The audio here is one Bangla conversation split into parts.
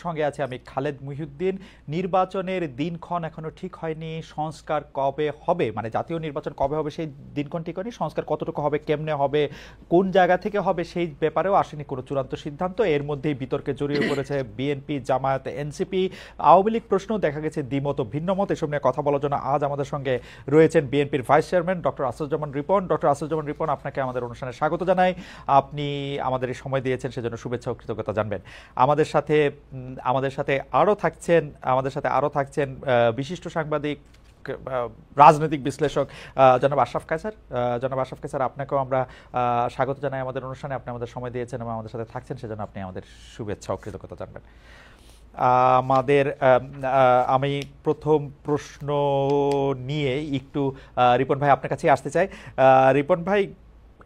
সঙ্গে আছে আমি খালেদ মুহিউদ্দিন। নির্বাচনের দিনক্ষণ এখনো ঠিক হয়নি, সংস্কার কবে হবে, মানে জাতীয় নির্বাচন কবে হবে সেই দিনক্ষণ ঠিক হয়নি, সংস্কার কতটুকু হবে, কেমনে হবে, কোন জায়গা থেকে হবে সেই ব্যাপারেও আসেনি কোনো চূড়ান্ত সিদ্ধান্ত। এর মধ্যেই বিতর্কে জড়িয়ে পড়েছে বিএনপি, জামায়াত, এনসিপি, আওয়ামী লীগ। প্রশ্ন দেখা গেছে দ্বিমত ভিন্নমত। এসব নিয়ে কথা বলার জন্য আজ আমাদের সঙ্গে রয়েছেন বিএনপির vice chairman doctor Asaduzzaman Ripon. Doctor Asaduzzaman Ripon, আপনাকে আমাদের অনুষ্ঠানে স্বাগত জানাই। আপনি আমাদের এই সময় দিয়েছেন সেজন্য শুভেচ্ছা ও কৃতজ্ঞতা জানবেন। আমাদের সাথে আরো থাকছেন বিশিষ্ট সাংবাদিক, রাজনৈতিক বিশ্লেষক জনাব আশরাফ কায়সার। জনাব আশরাফ কায়সার, আপনাকেও আমরা স্বাগত জানাই আমাদের অনুষ্ঠানে। আপনি আমাদের সময় দিয়েছেন এবং আমাদের সাথে থাকছেন, সেজন্য আপনি আমাদের শুভেচ্ছা ও কৃতজ্ঞতা জানবেন। আমি প্রথম প্রশ্ন নিয়ে একটু রিপন ভাই আপনার কাছে আসতে চাই। রিপন ভাই,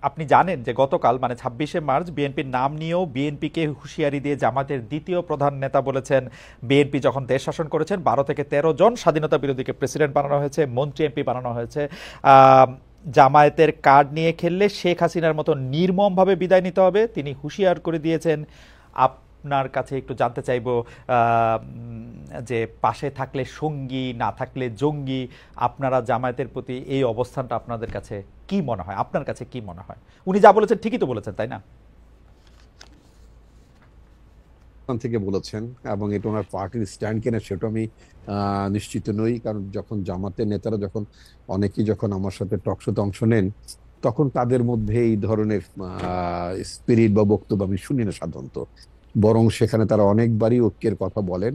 আপনি জানেন যে গতকাল মানে 26শে মার্চ বিএনপির নাম নিয়েও বিএনপিকে হুঁশিয়ারি দিয়ে জামাতের দ্বিতীয় প্রধান নেতা বলেছেন, বিএনপি যখন দেশ শাসন করেছেন 12 থেকে 13 জন স্বাধীনতা বিরোধীকে প্রেসিডেন্ট বানানো হয়েছে, মন্ত্রী এমপি বানানো হয়েছে। জামায়াতের কার্ড নিয়ে খেললে শেখ হাসিনার মতো নির্মমভাবে বিদায় নিতে হবে তিনি হুঁশিয়ার করে দিয়েছেন। আপনার কাছে একটু জানতে চাইব যে পাশে থাকলে সঙ্গী, না থাকলে জঙ্গি, আপনারা জামায়াতের প্রতি এই অবস্থানটা আপনাদের কাছে কি মনে হয়, আপনার কাছে কি মনে হয়? উনি যা বলেছেন ঠিকই তো বলেছেন, তাই না? থেকে বলেছেন এবং এটা ওনার পার্টির স্ট্যান্ড কিনা সেটা আমি নিশ্চিত নই, কারণ যখন জামাতের নেতারা অনেকেই যখন আমার সাথে টকশোতে অংশ নেন তখন তাদের মধ্যে এই ধরনের স্পিরিট বা বক্তব্য আমি শুনি না সাধারণত। বরং সেখানে তারা অনেকবারই ঐক্যের কথা বলেন।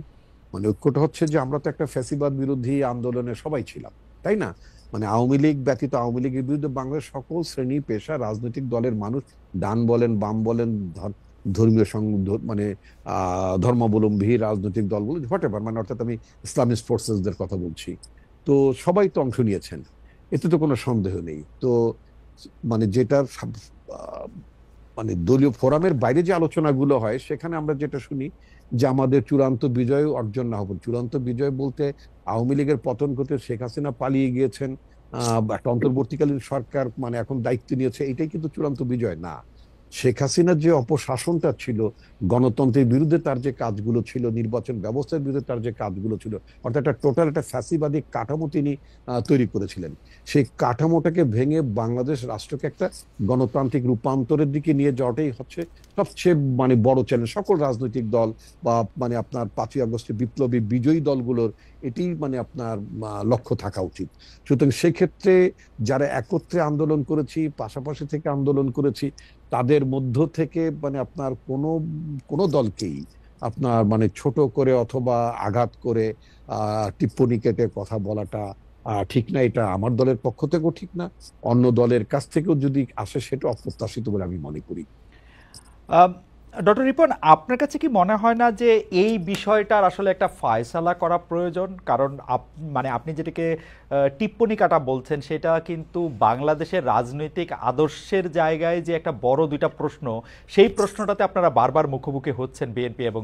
মানে ঐক্যটা হচ্ছে যে আমরা তো একটা ফ্যাসিবাদ বিরোধী আন্দোলনে সবাই ছিলাম, তাই না? মানে আওয়ামী লীগ ব্যতীত আওয়ামী লীগের বিরুদ্ধে বাংলাদেশ সকল শ্রেণী পেশা রাজনৈতিক দলের মানুষ, ডান বলেন বাম বলেন, ধর্মীয় মানে ধর্মাবলম্বী রাজনৈতিক দলগুলো হোয়াটএভার, মানে অর্থাৎ আমি ইসলামিস্ট ফোর্সেসদের কথা বলছি, তো সবাই তো অংশ নিয়েছেন, এতে তো কোনো সন্দেহ নেই। তো মানে যেটার মানে দলীয় ফোরামের বাইরে যে আলোচনাগুলো হয় সেখানে আমরা যেটা শুনি যে আমাদের চূড়ান্ত বিজয় অর্জন না হবে। চূড়ান্ত বিজয় বলতে আওয়ামী লীগের পতন করতে শেখ হাসিনা পালিয়ে গিয়েছেন, একটা অন্তর্বর্তীকালীন সরকার মানে এখন দায়িত্ব নিয়েছে, এটাই কিন্তু চূড়ান্ত বিজয় না। শেখ হাসিনার যে অপশাসনটা ছিল, গণতন্ত্রের বিরুদ্ধে তার যে কাজগুলো ছিল, নির্বাচন ব্যবস্থার বিরুদ্ধে তার যে কাজগুলো ছিল, অর্থাৎ একটা টোটাল একটা ফ্যাসিবাদী কাঠামো তিনি তৈরি করেছিলেন। সেই কাঠামোটাকে ভেঙে বাংলাদেশ রাষ্ট্রকে একটা গণতান্ত্রিক রূপান্তরের দিকে নিয়ে যাওয়াটাই হচ্ছে সবচেয়ে মানে বড় চ্যালেঞ্জ সকল রাজনৈতিক দল বা মানে আপনার 5ই আগস্টে বিপ্লবী বিজয়ী দলগুলোর এটি মানে আপনার লক্ষ্য থাকা উচিত। সুতরাং সেক্ষেত্রে যারা একত্রে আন্দোলন করেছি, পাশাপাশি থেকে আন্দোলন করেছি, তাদের মধ্য থেকে মানে আপনার কোনো দলকেই আপনার মানে ছোট করে অথবা আঘাত করে টিপ্পনী কেটে কথা বলাটা ঠিক না। এটা আমার দলের পক্ষ থেকেও ঠিক না, অন্য দলের কাছ থেকেও যদি আসে সেটা অপ্রত্যাশিত বলে আমি মনে করি। ডক্টর রিপন, আপনার কাছে কি মনে হয় না যে এই বিষয়টার আসলে একটা ফায়সালা করা প্রয়োজন? কারণ মানে আপনি যেটাকে টিপ্পনী কাটা বলছেন সেটা কিন্তু বাংলাদেশের রাজনৈতিক আদর্শের জায়গায় যে একটা বড় দুইটা প্রশ্ন, সেই প্রশ্নটাতে আপনারা বারবার মুখোমুখি হচ্ছেন বিএনপি এবং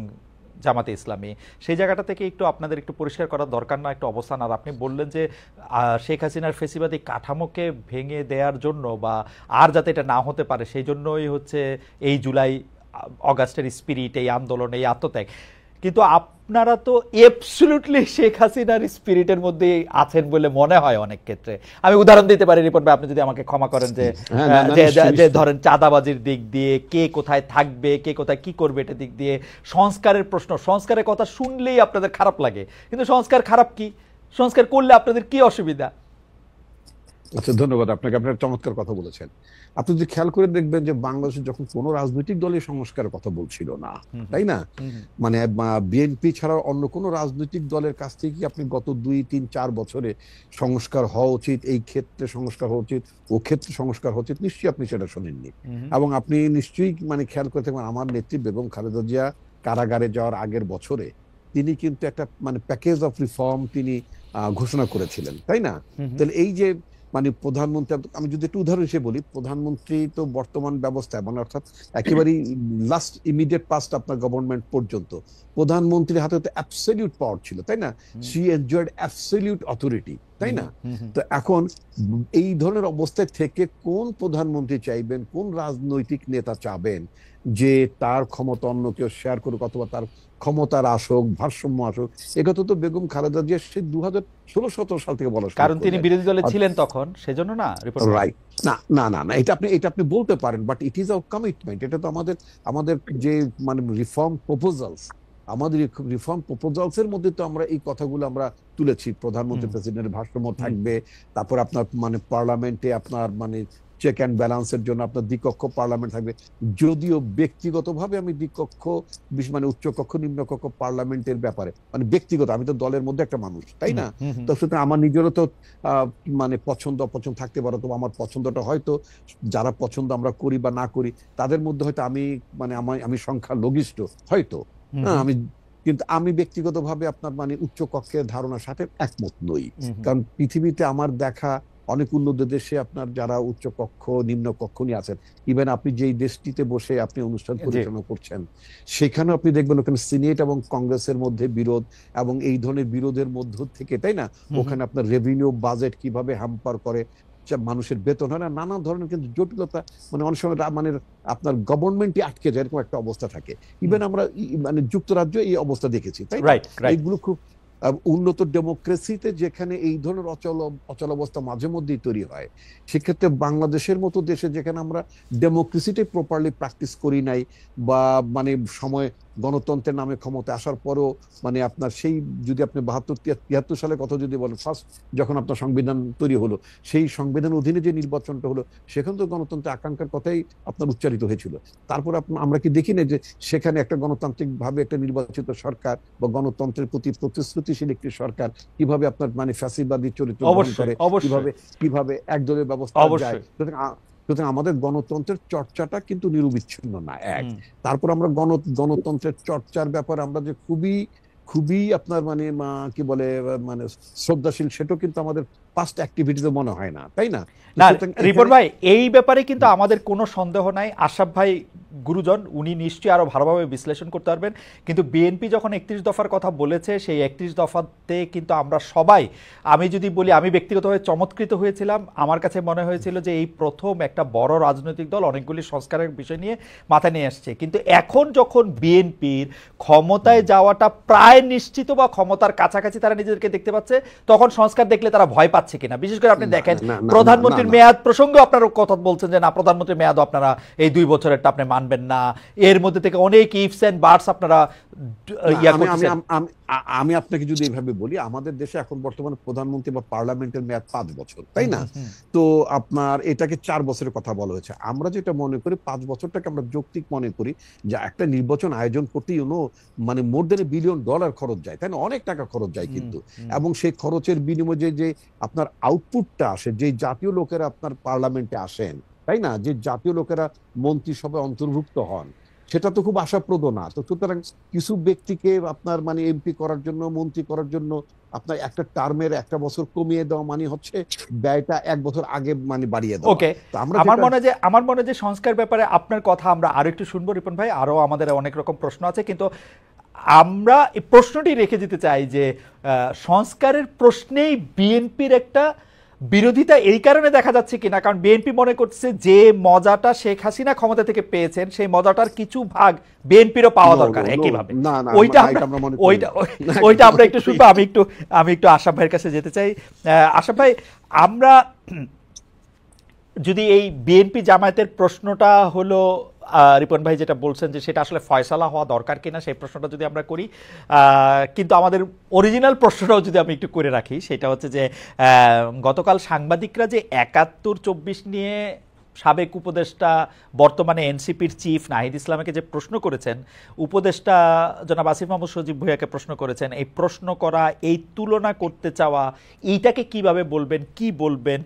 জামাতে ইসলামী। সেই জায়গাটা থেকে একটু আপনাদের একটু পরিষ্কার করার দরকার না একটা অবস্থান? আর আপনি বললেন যে শেখ হাসিনার ফেসিবাদী কাঠামোকে ভেঙে দেওয়ার জন্য বা আর যাতে এটা না হতে পারে সেই জন্যই হচ্ছে এই জুলাই অগাস্টের স্পিরিট, এই আন্দোলন, এই আত্মত্যাগ। কিন্তু আপনারা তো অ্যাবসলিউটলি শেখ হাসিনার স্পিরিটের মধ্যে আছেন বলে মনে হয় অনেক ক্ষেত্রে। আমি উদাহরণ দিতে পারি রিপন ভাই, আপনি যদি আমাকে ক্ষমা করেন, যে ধরেন চাঁদাবাজির দিক দিয়ে, কে কোথায় থাকবে, কে কোথায় কি করবে, এটা দিক দিয়ে, সংস্কারের প্রশ্ন, সংস্কারের কথা শুনলেই আপনাদের খারাপ লাগে। কিন্তু সংস্কার খারাপ কি? সংস্কার করলে আপনাদের কি অসুবিধা? আচ্ছা, ধন্যবাদ আপনাকে, আপনার চমৎকার কথা বলেছেন। আপনি যদি খেয়াল করে দেখবেন যে বাংলাদেশে যখন কোনো রাজনৈতিক দলই সংস্কারের কথা বলছিল না, তাই না? মানে বিএনপি ছাড়া অন্য কোনো রাজনৈতিক দলের কাছ থেকে আপনি গত 2, 3, 4 বছরে সংস্কার হওয়া উচিত, এই ক্ষেত্রে সংস্কার হওয়া উচিত, ও ক্ষেত্রে সংস্কার হওয়া উচিত, নিশ্চয়ই আপনি সেটা শোনেননি। এবং আপনি নিশ্চয়ই মানে খেয়াল করে থাকবেন আমার নেত্রী বেগম খালেদা জিয়া কারাগারে যাওয়ার আগের বছরে তিনি কিন্তু একটা মানে প্যাকেজ অফ রিফর্ম তিনি ঘোষণা করেছিলেন, তাই না? তাহলে এই যে মানে প্রধানমন্ত্রী, আমি যদি একটু উদাহরণ হিসেবে বলি, প্রধানমন্ত্রী তো বর্তমান ব্যবস্থায় মানে অর্থাৎ একেবারেই লাস্ট ইমিডিয়েট পাস্ট আপনার গভর্নমেন্ট পর্যন্ত প্রধানমন্ত্রীর হাতে তো অ্যাবসলিউট পাওয়ার ছিল, তাই না? শি এনজয়েড অ্যাবসলিউট অথরিটি, তাই না? তো এখন এই ধরনের অবস্থায় থেকে কোন প্রধানমন্ত্রী চাইবেন, কোন রাজনৈতিক নেতা চাবেন যে তার ক্ষমতা অন্য কেউ শেয়ার করুক অথবা তার ক্ষমতার আসুক, ভারসাম্য আসুক? একথা তো বেগম খালেদা জিয়া সেই 2016-17 সাল থেকে বলা শুরু কারণ তিনি করলেন। বিরোধী দলে ছিলেন তখন, সেজন্য না রিপোর্ট ভাই? রাইট। না না না না, এটা আপনি বলতে পারেন, but it is our commitment. এটা তো আমাদের আমাদের যে মানে রিফর্ম প্রপোজালস, আমাদের রিফর্ম প্রপোজালস এর মধ্যে তো আমরা এই কথাগুলো আমরা তুলেছি। প্রধানমন্ত্রী প্রেসিডেন্টের ভারসাম্য থাকবে, তারপর আপনার মানে পার্লামেন্টে আপনার মানে চেক অ্যান্ড ব্যালেন্সের জন্য আপনার দ্বিকক্ষ পার্লামেন্ট থাকবে। যদিও ব্যক্তিগতভাবে আমি দ্বিকক্ষ মানে উচ্চকক্ষ নিম্নকক্ষ পার্লামেন্টের ব্যাপারে মানে ব্যক্তিগত, আমি তো দলের মধ্যে একটা মানুষ, তাই না? তো সুতরাং আমার নিজেরও তো মানে পছন্দ অপছন্দ থাকতে পারে। তো আমার পছন্দটা হয়তো যারা পছন্দ আমরা করি বা না করি তাদের মধ্যে হয়তো আমি মানে আমি সংখ্যা লঘিষ্ঠ হয়তো, হ্যাঁ আমি, কিন্তু আমি ব্যক্তিগতভাবে আপনার মানে উচ্চ কক্ষের ধারণার সাথে একমত নই। কারণ পৃথিবীতে আমার দেখা অনেক উন্নত দেশে আপনার যারা উচ্চ কক্ষ নিম্ন কক্ষ নিয়ে আছেন, ইভেন আপনি যেই দেশটিতে বসে আপনি অনুষ্ঠান পরিচালনা করছেন সেখানে আপনি দেখবেন ওখানে সিনেট এবং কংগ্রেসের মধ্যে বিরোধ, এবং এই ধরনের বিরোধের মধ্য থেকে, তাই না, ওখানে আপনার রেভিনিউ বাজেট কিভাবে হ্যাম্পার করে, মানুষের বেতন হয় না, নানা ধরনের কিন্তু জটিলতা, মানে অনেক সময় মানে আপনার গভর্নমেন্টই আটকে যায় এরকম একটা অবস্থা থাকে। ইভেন আমরা মানে যুক্তরাজ্য এই অবস্থা দেখেছি, তাই না? এইগুলো খুব উন্নত ডেমোক্রেসিতে যেখানে এই ধরনের অচল অবস্থা মাঝে মধ্যেই তৈরি হয়, সেক্ষেত্রে বাংলাদেশের মতো দেশে যেখানে আমরা ডেমোক্রেসিটাই প্রপারলি প্র্যাকটিস করি নাই, বা মানে সময় গণতন্ত্রের নামে ক্ষমতা আসার পরও মানে আপনার সেই যদি আপনি 72-73 সালের কথা যদি বলেন, ফার্স্ট যখন আপনার সংবিধান তৈরি হলো, সেই সংবিধান অধীনে যে নির্বাচনটা হলো সেখানে তো গণতন্ত্রের আকাঙ্ক্ষার কথাই আপনার উচ্চারিত হয়েছিল। তারপর আমরা কি দেখি না যে সেখানে একটা গণতান্ত্রিক ভাবে একটা নির্বাচিত সরকার বা গণতন্ত্রের প্রতি প্রতিশ্রুতিশীল একটি সরকার কিভাবে আপনার মানে ফ্যাসিবাদী চরিত্র গ্রহণ করে, কিভাবে একদলীয় ব্যবস্থা যায়। সুতরাং আমাদের গণতন্ত্রের চর্চাটা কিন্তু নিরবিচ্ছিন্ন না, এক। তারপর আমরা গণতন্ত্রের চর্চার ব্যাপারে আমরা যে খুবই খুবই আপনার মানে কি বলে মানে শ্রদ্ধাশীল, সেটাও কিন্তু আমাদের পাস্ট অ্যাক্টিভিটিতে মনে হয় না, তাই না? না রিপন ভাই, এই ব্যাপারে কিন্তু আমাদের কোনো সন্দেহ নাই। আশরাফ ভাই গুরুজন, উনি নিশ্চয়ই আরো ভালোভাবে বিশ্লেষণ করতে পারবেন। কিন্তু বিএনপি যখন 31 দফার কথা বলেছে, সেই 31 দফাতে কিন্তু আমরা সবাই, আমি যদি বলি আমি ব্যক্তিগতভাবে চমৎকৃত হয়েছিলাম। আমার কাছে মনে হয়েছিল যে এই প্রথম একটা বড় রাজনৈতিক দল অনেকগুলি সংস্কারের বিষয় নিয়ে মাথায় নিয়ে আসছে। কিন্তু এখন যখন বিএনপির ক্ষমতায় যাওয়াটা প্রায় নিশ্চিত বা ক্ষমতার কাছাকাছি তারা নিজেদেরকে দেখতে পাচ্ছে, তখন সংস্কার দেখলে তারা ভয় পাচ্ছে কিনা। বিশেষ করে আপনি দেখেন প্রধানমন্ত্রীর মেয়াদ প্রসঙ্গে আপনারা কথা বলছেন যে না, প্রধানমন্ত্রীর মেয়াদ আপনারা এই 2 বছরেরটা আপনি মানবেন না। এর মধ্যে থেকে অনেক ইফস এন্ড বাটস আপনারা আমি আপনাকে যদি এইভাবে বলি, আমাদের দেশে এখন বর্তমানে প্রধানমন্ত্রী বা পার্লামেন্টের মেয়াদ 5 বছর, তাই না? তো আপনার এটাকে 4 বছরের কথা বলা হয়েছে। আমরা যেটা মনে করি 5 বছরটাকে আমরা যৌক্তিক মনে করি, যে একটা নির্বাচন আয়োজন করতে মানে মোর দেন $1 বিলিয়ন খরচ যায়, তাই না? অনেক টাকা খরচ যায় কিন্তু, এবং সেই খরচের বিনিময়ে যে আপনার আউটপুটটা আসে, যে জাতীয় লোকেরা আপনার পার্লামেন্টে আসেন, তাই না, যে জাতীয় লোকেরা মন্ত্রিসভায় অন্তর্ভুক্ত হন, সেটা তো খুব আশাপ্রদ না। তো সুতরাং কিছু ব্যক্তিকে আপনার মানে এমপি করার জন্য, মন্ত্রী করার জন্য আপনার একটা টার্মের 1 বছর কমিয়ে দেওয়া মানে হচ্ছে ব্যয়টা 1 বছর আগে মানে বাড়িয়ে দেওয়া। ওকে, আমার মনে হয় যে সংস্কার ব্যাপারে আপনার কথা আমরা আরো একটু শুনবো রিপন ভাই। আরো আমাদের অনেক রকম প্রশ্ন আছে, কিন্তু আমরা এই প্রশ্নটি রেখে দিতে চাই যে সংস্কারের প্রশ্নেই বিএনপির একটা বিরোধিতা এই কারণে দেখা যাচ্ছে কিনা, কারণ বিএনপি মনে করছে যে মজাটা শেখ হাসিনা ক্ষমতা থেকে পেয়েছেন, সেই মজাটার কিছু ভাগ বিএনপিরও পাওয়া দরকার একইভাবে। ওইটা আমরা একটু শুনবো। আমি একটু আশরাফ ভাইয়ের কাছে যেতে চাই। আশরাফ ভাই, আমরা যদি এই বিএনপি জামায়াতের প্রশ্নটা হলো রিপন ভাই যেটা বলছেন যে সেটা আসলে ফয়সালা হওয়া দরকার কিনা, সেই প্রশ্নটা যদি আমরা করি, কিন্তু আমাদের অরিজিনাল প্রশ্নটাও যদি আমি একটু করে রাখি, সেটা হচ্ছে যে গতকাল সাংবাদিকরা যে 71-24 নিয়ে সাবেক উপদেষ্টা বর্তমানে এনসিপির চিফ নাহিদ ইসলামকে যে প্রশ্ন করেছেন, উপদেষ্টা জনাব আসিফ মাহমুদ সজীব ভুঁইয়াকে প্রশ্ন করেছেন, এই প্রশ্ন করা, এই তুলনা করতে চাওয়া, এইটাকে কিভাবে বলবেন, কি বলবেন,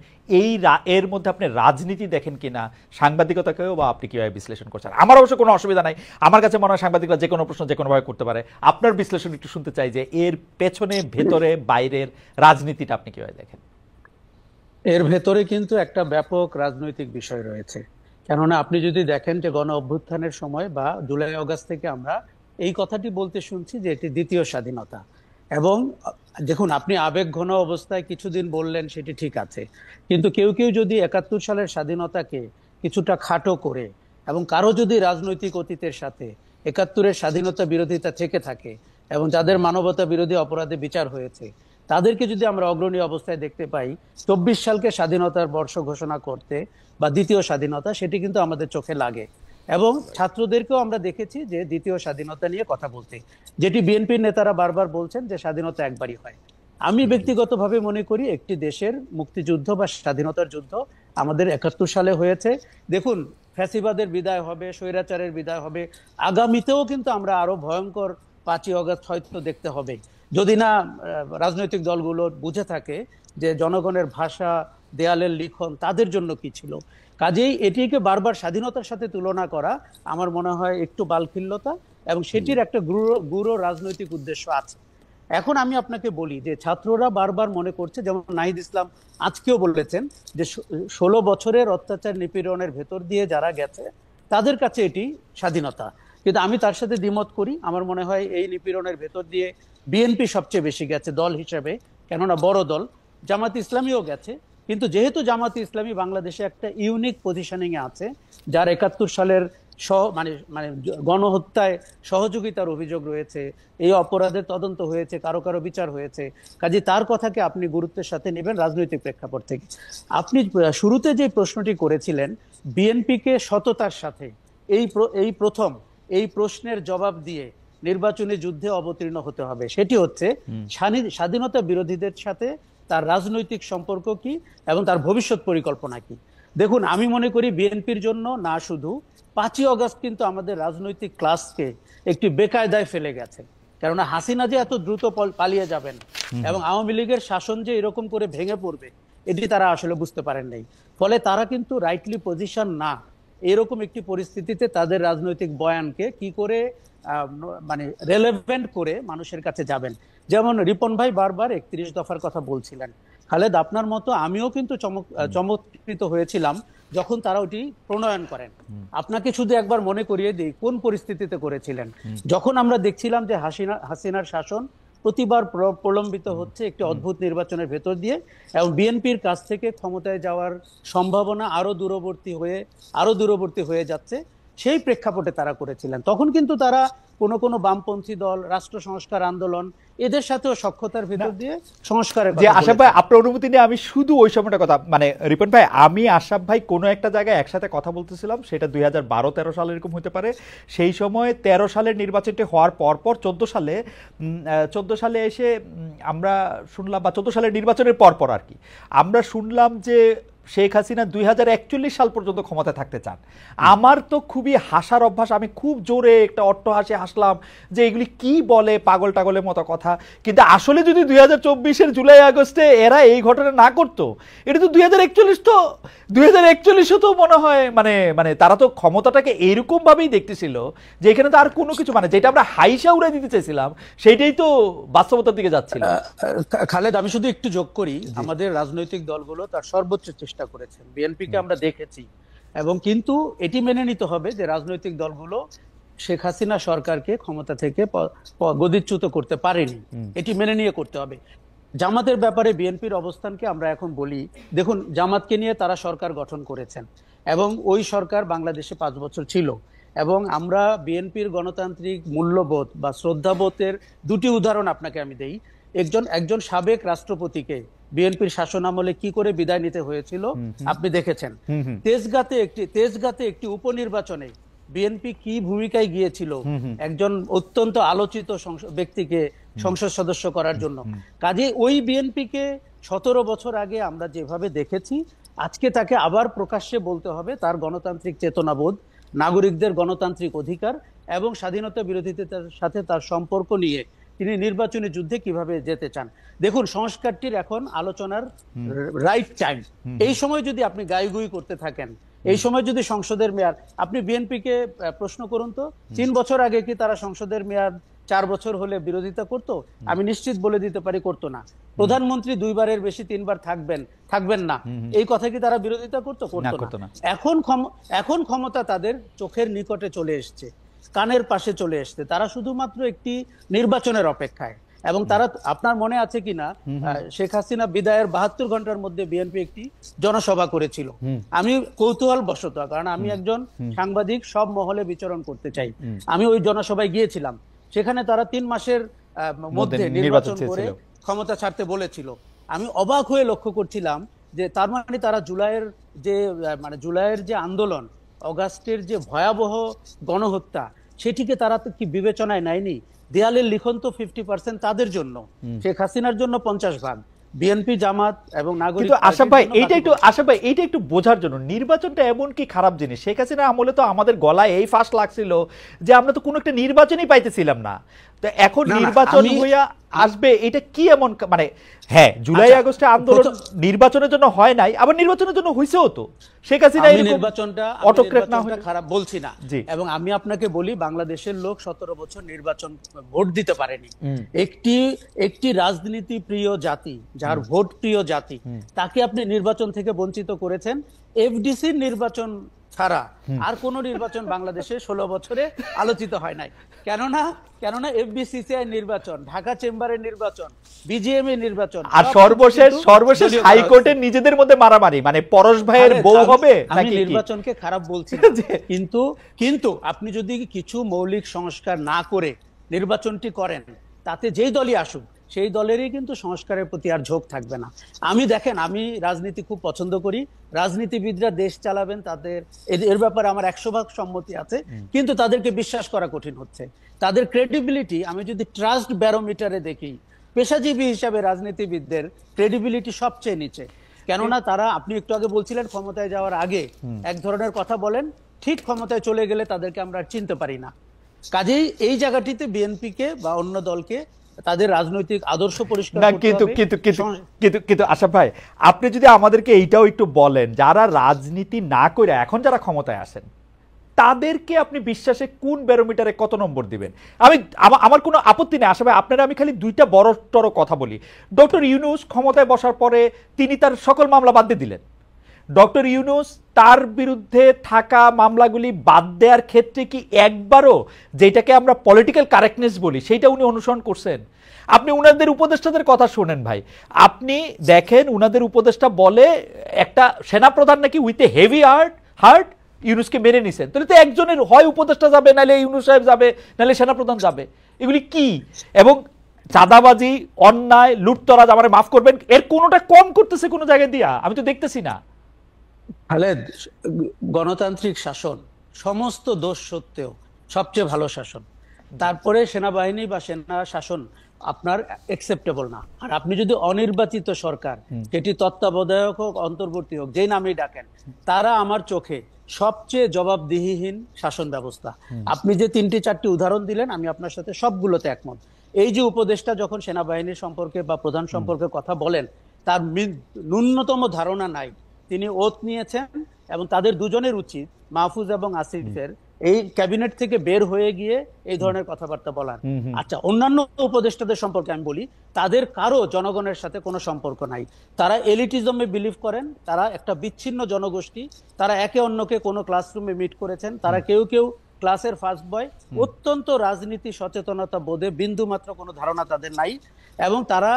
এর মধ্যে আপনি রাজনীতি দেখেন কিনা, সাংবাদিকতাকেও বা আপনি কিভাবে বিশ্লেষণ করছেন? আমার অবশ্য কোনো অসুবিধা নাই, আমার কাছে মনে হয় সাংবাদিকরা যে কোনো প্রশ্ন যে কোনোভাবে করতে পারে। আপনার বিশ্লেষণ একটু শুনতে চাই যে এর পেছনে, ভেতরে, বাইরের রাজনীতিটা আপনি কিভাবে দেখেন? এর ভেতরে কিন্তু একটা ব্যাপক রাজনৈতিক বিষয় রয়েছে। কেননা আপনি যদি দেখেন যে গণ অভ্যুত্থানের সময় বা জুলাই আগস্ট থেকে আমরা এই কথাটি বলতে শুনছি যে এটি দ্বিতীয় স্বাধীনতা। এবং দেখুন, আপনি আবেগঘন অবস্থায় কিছুদিন বললেন, সেটি ঠিক আছে, কিন্তু কেউ কেউ যদি 71 সালের স্বাধীনতাকে কিছুটা খাটো করে, এবং কারো যদি রাজনৈতিক অতীতের সাথে 71-এর স্বাধীনতা বিরোধিতা থেকে থাকে এবং যাদের মানবতা বিরোধী অপরাধে বিচার হয়েছে, তাদেরকে যদি আমরা অগ্রণী অবস্থায় দেখতে পাই 24 সালকে স্বাধীনতার বর্ষ ঘোষণা করতে বা দ্বিতীয় স্বাধীনতা, সেটি কিন্তু আমাদের চোখে লাগে। এবং ছাত্রদেরকেও আমরা দেখেছি যে দ্বিতীয় স্বাধীনতা নিয়ে কথা বলতে, যেটি বিএনপির নেতারা বারবার বলছেন যে স্বাধীনতা একবারই হয়। আমি ব্যক্তিগতভাবে মনে করি একটি দেশের মুক্তিযুদ্ধ বা স্বাধীনতার যুদ্ধ আমাদের 71 সালে হয়েছে। দেখুন, ফ্যাসিবাদের বিদায় হবে, স্বৈরাচারের বিদায় হবে, আগামীতেও কিন্তু আমরা আরো ভয়ঙ্কর 5ই আগস্ট হয়তো দেখতে হবে, যদি না রাজনৈতিক দলগুলো বুঝে থাকে যে জনগণের ভাষা, দেয়ালের লিখন তাদের জন্য কি ছিল। কাজেই এটিকে বারবার স্বাধীনতার সাথে তুলনা করা আমার মনে হয় একটু বালখিল্যতা, এবং সেটির একটা গূঢ় রাজনৈতিক উদ্দেশ্য আছে। এখন আমি আপনাকে বলি যে ছাত্ররা বারবার মনে করছে, যেমন নাহিদ ইসলাম আজকেও বলেছেন যে 16 বছরের অত্যাচার নিপীড়নের ভেতর দিয়ে যারা গেছে তাদের কাছে এটি স্বাধীনতা। কিন্তু আমি তার সাথে দ্বিমত করি। আমার মনে হয় এই নিপীড়নের ভেতর দিয়ে বিএনপি সবচেয়ে বেশি গেছে দল হিসেবে, কেননা বড় দল। জামাত ইসলামীও গেছে, কিন্তু যেহেতু জামাত ইসলামী বাংলাদেশে একটা ইউনিক পজিশনিং এ আছে, যার 71 সালের মানে মানে গণহত্যায় সহযোগিতার অভিযোগ রয়েছে, এই অপরাধের তদন্ত হয়েছে, কারো কারো বিচার হয়েছে, কাজে তার কথাকে আপনি গুরুত্বের সাথে নেবেন রাজনৈতিক প্রেক্ষাপট থেকে। আপনি শুরুতে যে প্রশ্নটি করেছিলেন বিএনপিকে সততার সাথে এই প্রথম এই প্রশ্নের জবাব দিয়ে নির্বাচনী যুদ্ধে অবতীর্ণ হতে হবে, সেটি হচ্ছে স্বাধীনতা বিরোধীদের সাথে তার রাজনৈতিক সম্পর্ক কি এবং তার ভবিষ্যৎ পরিকল্পনা কি। দেখুন, আমি মনে করি বিএনপির জন্য না শুধু 5ই আগস্ট কিন্তু আমাদের রাজনৈতিক ক্লাসকে একটি বেকায়দায় ফেলে গেছে, কেননা হাসিনা যে এত দ্রুত পালিয়ে যাবেন এবং আওয়ামী লীগের শাসন যে এরকম করে ভেঙে পড়বে, এটি তারা আসলে বুঝতে পারেন নাই। ফলে তারা কিন্তু রাইটলি পজিশন না, এরকম একটি পরিস্থিতিতে তাদের রাজনৈতিক বয়ানকে কি করে মানে রেলেভেন্ট করে মানুষের কাছে যাবেন। যেমন রিপন ভাই বারবার 31 দফার কথা বলছিলেন। খালেদ, আপনার মতো আমিও কিন্তু চমৎকৃত হয়েছিলাম যখন তারা ওটি প্রণয়ন করেন। আপনাকে শুধু একবার মনে করিয়ে দিই কোন পরিস্থিতিতে করেছিলেন। যখন আমরা দেখছিলাম যে হাসিনার শাসন প্রতিবার প্রলম্বিত হচ্ছে একটি অদ্ভুত নির্বাচনের ভেতর দিয়ে, এবং বিএনপির কাছ থেকে ক্ষমতায় যাওয়ার সম্ভাবনা আরো দূরবর্তী হয়ে যাচ্ছে, সেই প্রেক্ষাপটে তারা করেছিলেন। তখন কিন্তু তারা কোনো বামপন্থী দল, রাষ্ট্র সংস্কার আন্দোলন, এদের সাথেও সক্ষতার ভেতর দিয়ে সংস্কারের কথা বলেছেন। আশরাফ ভাই, আপনার অনুমতি নিয়ে আমি শুধু ওই সময়টা কথা, মানে রিপন ভাই, আমি আশরাফ ভাই কোনো একটা জায়গায় একসাথে কথা বলতেছিলাম, সেটা 2012-13 সাল এরকম হতে পারে। সেই সময় 13 সালের নির্বাচনটি হওয়ার পরপর 14 সালে এসে আমরা শুনলাম, বা 14 সালের নির্বাচনের পরপর আর কি, আমরা শুনলাম যে শেখ হাসিনা 2041 সাল পর্যন্ত ক্ষমতায় থাকতে চান। আমার তো খুবই হাসার অভ্যাস, আমি খুব জোরে একটা অট্টহাসি হাসলাম যে এগুলি কি বলে, পাগল টাগলের মতো কথা। কিন্তু আসলে যদি 2024-এর জুলাই আগস্টে এরা এই ঘটনা না করতো, এটা তো 2041 তো মনে হয় মানে তারা তো ক্ষমতাটাকে এইরকম ভাবেই দেখতেছিল যে এখানে তো আর কোনো কিছু, মানে যেটা আমরা হাইসা উড়ে দিতে চাইছিলাম সেইটাই তো বাস্তবতার দিকে যাচ্ছিল। খালেদ, আমি শুধু একটু যোগ করি, আমাদের রাজনৈতিক দলগুলো তার সর্বোচ্চ চেষ্টা করেছেন, বিএনপিকে আমরা দেখেছি, এবং কিন্তু এটি মেনে নিতে হবে যে রাজনৈতিক দলগুলো শেখ হাসিনা সরকারকে ক্ষমতা থেকে গদিচ্যুত করতে পারেনি, এটি মেনে নিয়ে করতে হবে। জামাতের ব্যাপারে বিএনপির অবস্থানকে আমরা এখন বলি, দেখুন জামাতকে নিয়ে তারা সরকার গঠন করেছেন এবং ওই সরকার বাংলাদেশে 5 বছর ছিল, এবং আমরা বিএনপির গণতান্ত্রিক মূল্যবোধ বা শ্রদ্ধাবোধের দুটি উদাহরণ আপনাকে আমি দেই। একজন সাবেক রাষ্ট্রপতিকে বিএনপির শাসন আমলে কি করে বিদায় নিতে হয়েছিল আপনি দেখেছেন। তেজগাঁতে একটি উপনির্বাচনে বিএনপি কি ভূমিকায় গিয়েছিল একজন অত্যন্ত আলোচিত ব্যক্তিকে সংসদ সদস্য করার জন্য। কাজে ওই বিএনপিকে 17 বছর আগে আমরা যেভাবে দেখেছি, আজকে তাকে আবার প্রকাশ্যে বলতে হবে তার গণতান্ত্রিক চেতনাবোধ, নাগরিকদের গণতান্ত্রিক অধিকার এবং স্বাধীনতা বিরোধীদের সাথে তার সম্পর্ক নিয়ে তিনি নির্বাচনী যুদ্ধে কিভাবে যেতে চান। দেখুন, সংস্কারটির এখন আলোচনার রাইট টাইম। এই সময় যদি আপনি গাইগুই করতে থাকেন, এই সময় যদি সংসদের মেয়াদ, আপনি বিএনপিকে প্রশ্ন করুন তো 3 বছর আগে কি তারা সংসদের মেয়াদ 4 বছর হলে বিরোধিতা করতো? আমি নিশ্চিত বলে দিতে পারি করতো না। প্রধানমন্ত্রী 2 বারের বেশি 3 বার থাকবেন না, এই কথা কি তারা বিরোধিতা করতো? করতো না। এখন ক্ষমতা তাদের চোখের নিকটে চলে এসছে। কানের পাশে চলে এসছে, তারা শুধুমাত্র একটি নির্বাচনের অপেক্ষায়। এবং তারা, আপনার মনে আছে কিনা, শেখ হাসিনা বিদায়ের 72 ঘন্টার মধ্যে বিএনপি একটি জনসভা করেছিল। আমি কৌতূহল বশত, কারণ আমি একজন সাংবাদিক, সব মহলে বিচরণ করতে চাই, আমি ওই জনসভায় গিয়েছিলাম। সেখানে তারা 3 মাসের মধ্যে নির্বাচন করে ক্ষমতা ছাড়তে বলেছিল। আমি অবাক হয়ে লক্ষ্য করছিলাম যে তার মানে তারা জুলাইয়ের যে আন্দোলন, অগাস্টের যে ভয়াবহ গণহত্যা, সেটিকে তারা তো কি বিবেচনায় নেয়নি? দেয়ালের লিখন তো 50% তাদের জন্য, শেখ হাসিনার জন্য 50%, বিএনপি, জামাত এবং নাগরিক। কিন্তু আশা ভাই এইটা একটু বোঝার জন্য, নির্বাচনটা এমন কি খারাপ জিনিস? শেখ হাসিনা আমলে তো আমাদের গলায় এই ফাঁস লাগছিল যে আমরা তো কোনো একটা নির্বাচনই পাইতেছিলাম না। তো এখন নির্বাচন হইয়া আসবে, এটা কি এমন? মানে হ্যাঁ, জুলাই আগস্টে আন্দোলন নির্বাচনের জন্য হয় নাই, আবার নির্বাচনের জন্য হইছেও তো। শেখ হাসিনা নির্বাচনটা খারাপ বলছি না, এবং আমি আপনাকে বলি, বাংলাদেশের লোক 17 বছর নির্বাচন ভোট দিতে পারেনি। একটি রাজনীতি প্রিয় জাতি, যার ভোট প্রিয় জাতি, তাকে আপনি নির্বাচন থেকে বঞ্চিত করেছেন। এফডিসির নির্বাচন ছাড়া আর কোন নির্বাচন বাংলাদেশে 16 বছরে আলোচিত হয় নাই। কেননা এফবিসিসিআই নির্বাচন, ঢাকা চেম্বারের নির্বাচন, বিজিএম এর নির্বাচন, আর সর্বশেষ হাইকোর্টের নিজেদের মধ্যে মারামারি, মানে পরশ ভাইয়ের বউ হবে। আমি নির্বাচনকে খারাপ বলছি না, কিন্তু আপনি যদি কিছু মৌলিক সংস্কার না করে নির্বাচনটি করেন, তাতে যেই দলই আসুক সেই দলেরই কিন্তু সংস্কারের প্রতি আর ঝোঁক থাকবে না। আমি রাজনীতি খুব পছন্দ করি, রাজনীতিবিদরা দেশ চালাবেন, এর ব্যাপারে আমার 100% সম্মতি আছে, কিন্তু তাদেরকে বিশ্বাস করা কঠিন হচ্ছে। তাদের ক্রেডিবিলিটি, আমি যদি ট্রাস্ট ব্যারোমিটারে দেখি, পেশাজীবী হিসাবে রাজনীতিবিদদের ক্রেডিবিলিটি সবচেয়ে নিচে। কেননা তারা, আপনি একটু আগে বলছিলেন ক্ষমতায় যাওয়ার আগে এক ধরনের কথা বলেন, ঠিক ক্ষমতায় চলে গেলে তাদেরকে আমরা চিনতে পারি না। কাজেই এই জায়গাটিতে বিএনপিকে বা অন্য দলকে তাদের রাজনৈতিক আদর্শ পরিষ্কার করতে হবে। কিন্তু আশা ভাই, আপনি যদি আমাদেরকে এইটাও একটু বলেন, যারা রাজনীতি না করে এখন যারা ক্ষমতায় আসেন, তাদেরকে আপনি বিশ্বাসে কোন ব্যারোমিটারে কত নম্বর দিবেন? আমার কোনো আপত্তি নেই আশা ভাই, আপনারা আমি খালি দুইটা বড় কথা বলি। ডক্টর ইউনূস ক্ষমতায় বসার পরে তিনি তার সকল মামলা বাদ দিয়ে দিলেন। ডক্টর ইউনূস তার বিরুদ্ধে থাকা মামলাগুলি বাদ দেওয়ার ক্ষেত্রে কি একবারও, যেটাকে আমরা পলিটিক্যাল কারেক্টনেস বলি, সেইটা উনি অনুসরণ করছেন? আপনি উনাদের উপদেষ্টাদের কথা শোনেন ভাই, আপনি দেখেন উনাদের উপদেষ্টা বলে একটা সেনাপ্রধান নাকি উইথ এ হেভি হার্ট ইউনূসকে মেনে নিছেন। তাহলে তো একজনের হয় উপদেষ্টা যাবে, নাহলে ইউনূস সাহেব যাবে, নাহলে সেনাপ্রধান যাবে। এগুলি কি? এবং চাঁদাবাজি, অন্যায়, লুটতরাজ, আমারে মাফ করবেন, এর কোনোটা কম করতেছে কোনো জায়গায় দিয়া? আমি তো দেখতেছি না। খালেদ, গণতান্ত্রিক শাসন সমস্ত দোষ সত্ত্বেও সবচেয়ে ভালো শাসন। তারপরে সেনাবাহিনী বা সেনা শাসন আপনার অ্যাকসেপ্টেবল না। আর আপনি যদি অনির্বাচিত সরকার, যেটি তত্ত্বাবধায়ক হোক, অন্তর্বর্তী হোক, যেই নামেই ডাকেন, তারা আমার চোখে সবচেয়ে জবাবদিহিহীন শাসন ব্যবস্থা। আপনি যে 3-4টি উদাহরণ দিলেন, আমি আপনার সাথে সবগুলোতে একমত। এই যে উপদেষ্টা যখন সেনাবাহিনীর সম্পর্কে বা প্রধান সম্পর্কে কথা বলেন, তার ন্যূনতম ধারণা নাই। তিনি ওথ নিয়েছেন, এবং তাদের দুজনের উচিত, মাহফুজ এবং আসিফের, এই ক্যাবিনেট থেকে বের হয়ে গিয়ে এই ধরনের কথাবার্তা বলার। আচ্ছা, অন্যান্য উপদেষ্টাদের সম্পর্কে আমি বলি, তাদের কারো জনগণের সাথে কোনো সম্পর্ক নাই। তারা এলিটিজমে বিলিভ করেন, তারা একটা বিচ্ছিন্ন জনগোষ্ঠী, তারা একে অন্যকে কোনো ক্লাসরুমে মিট করেছেন, তারা কেউ ক্লাসের ফার্স্ট বয়, অত্যন্ত রাজনীতি সচেতনতা বোধে বিন্দুমাত্র কোনো ধারণা তাদের নাই। এবং তারা,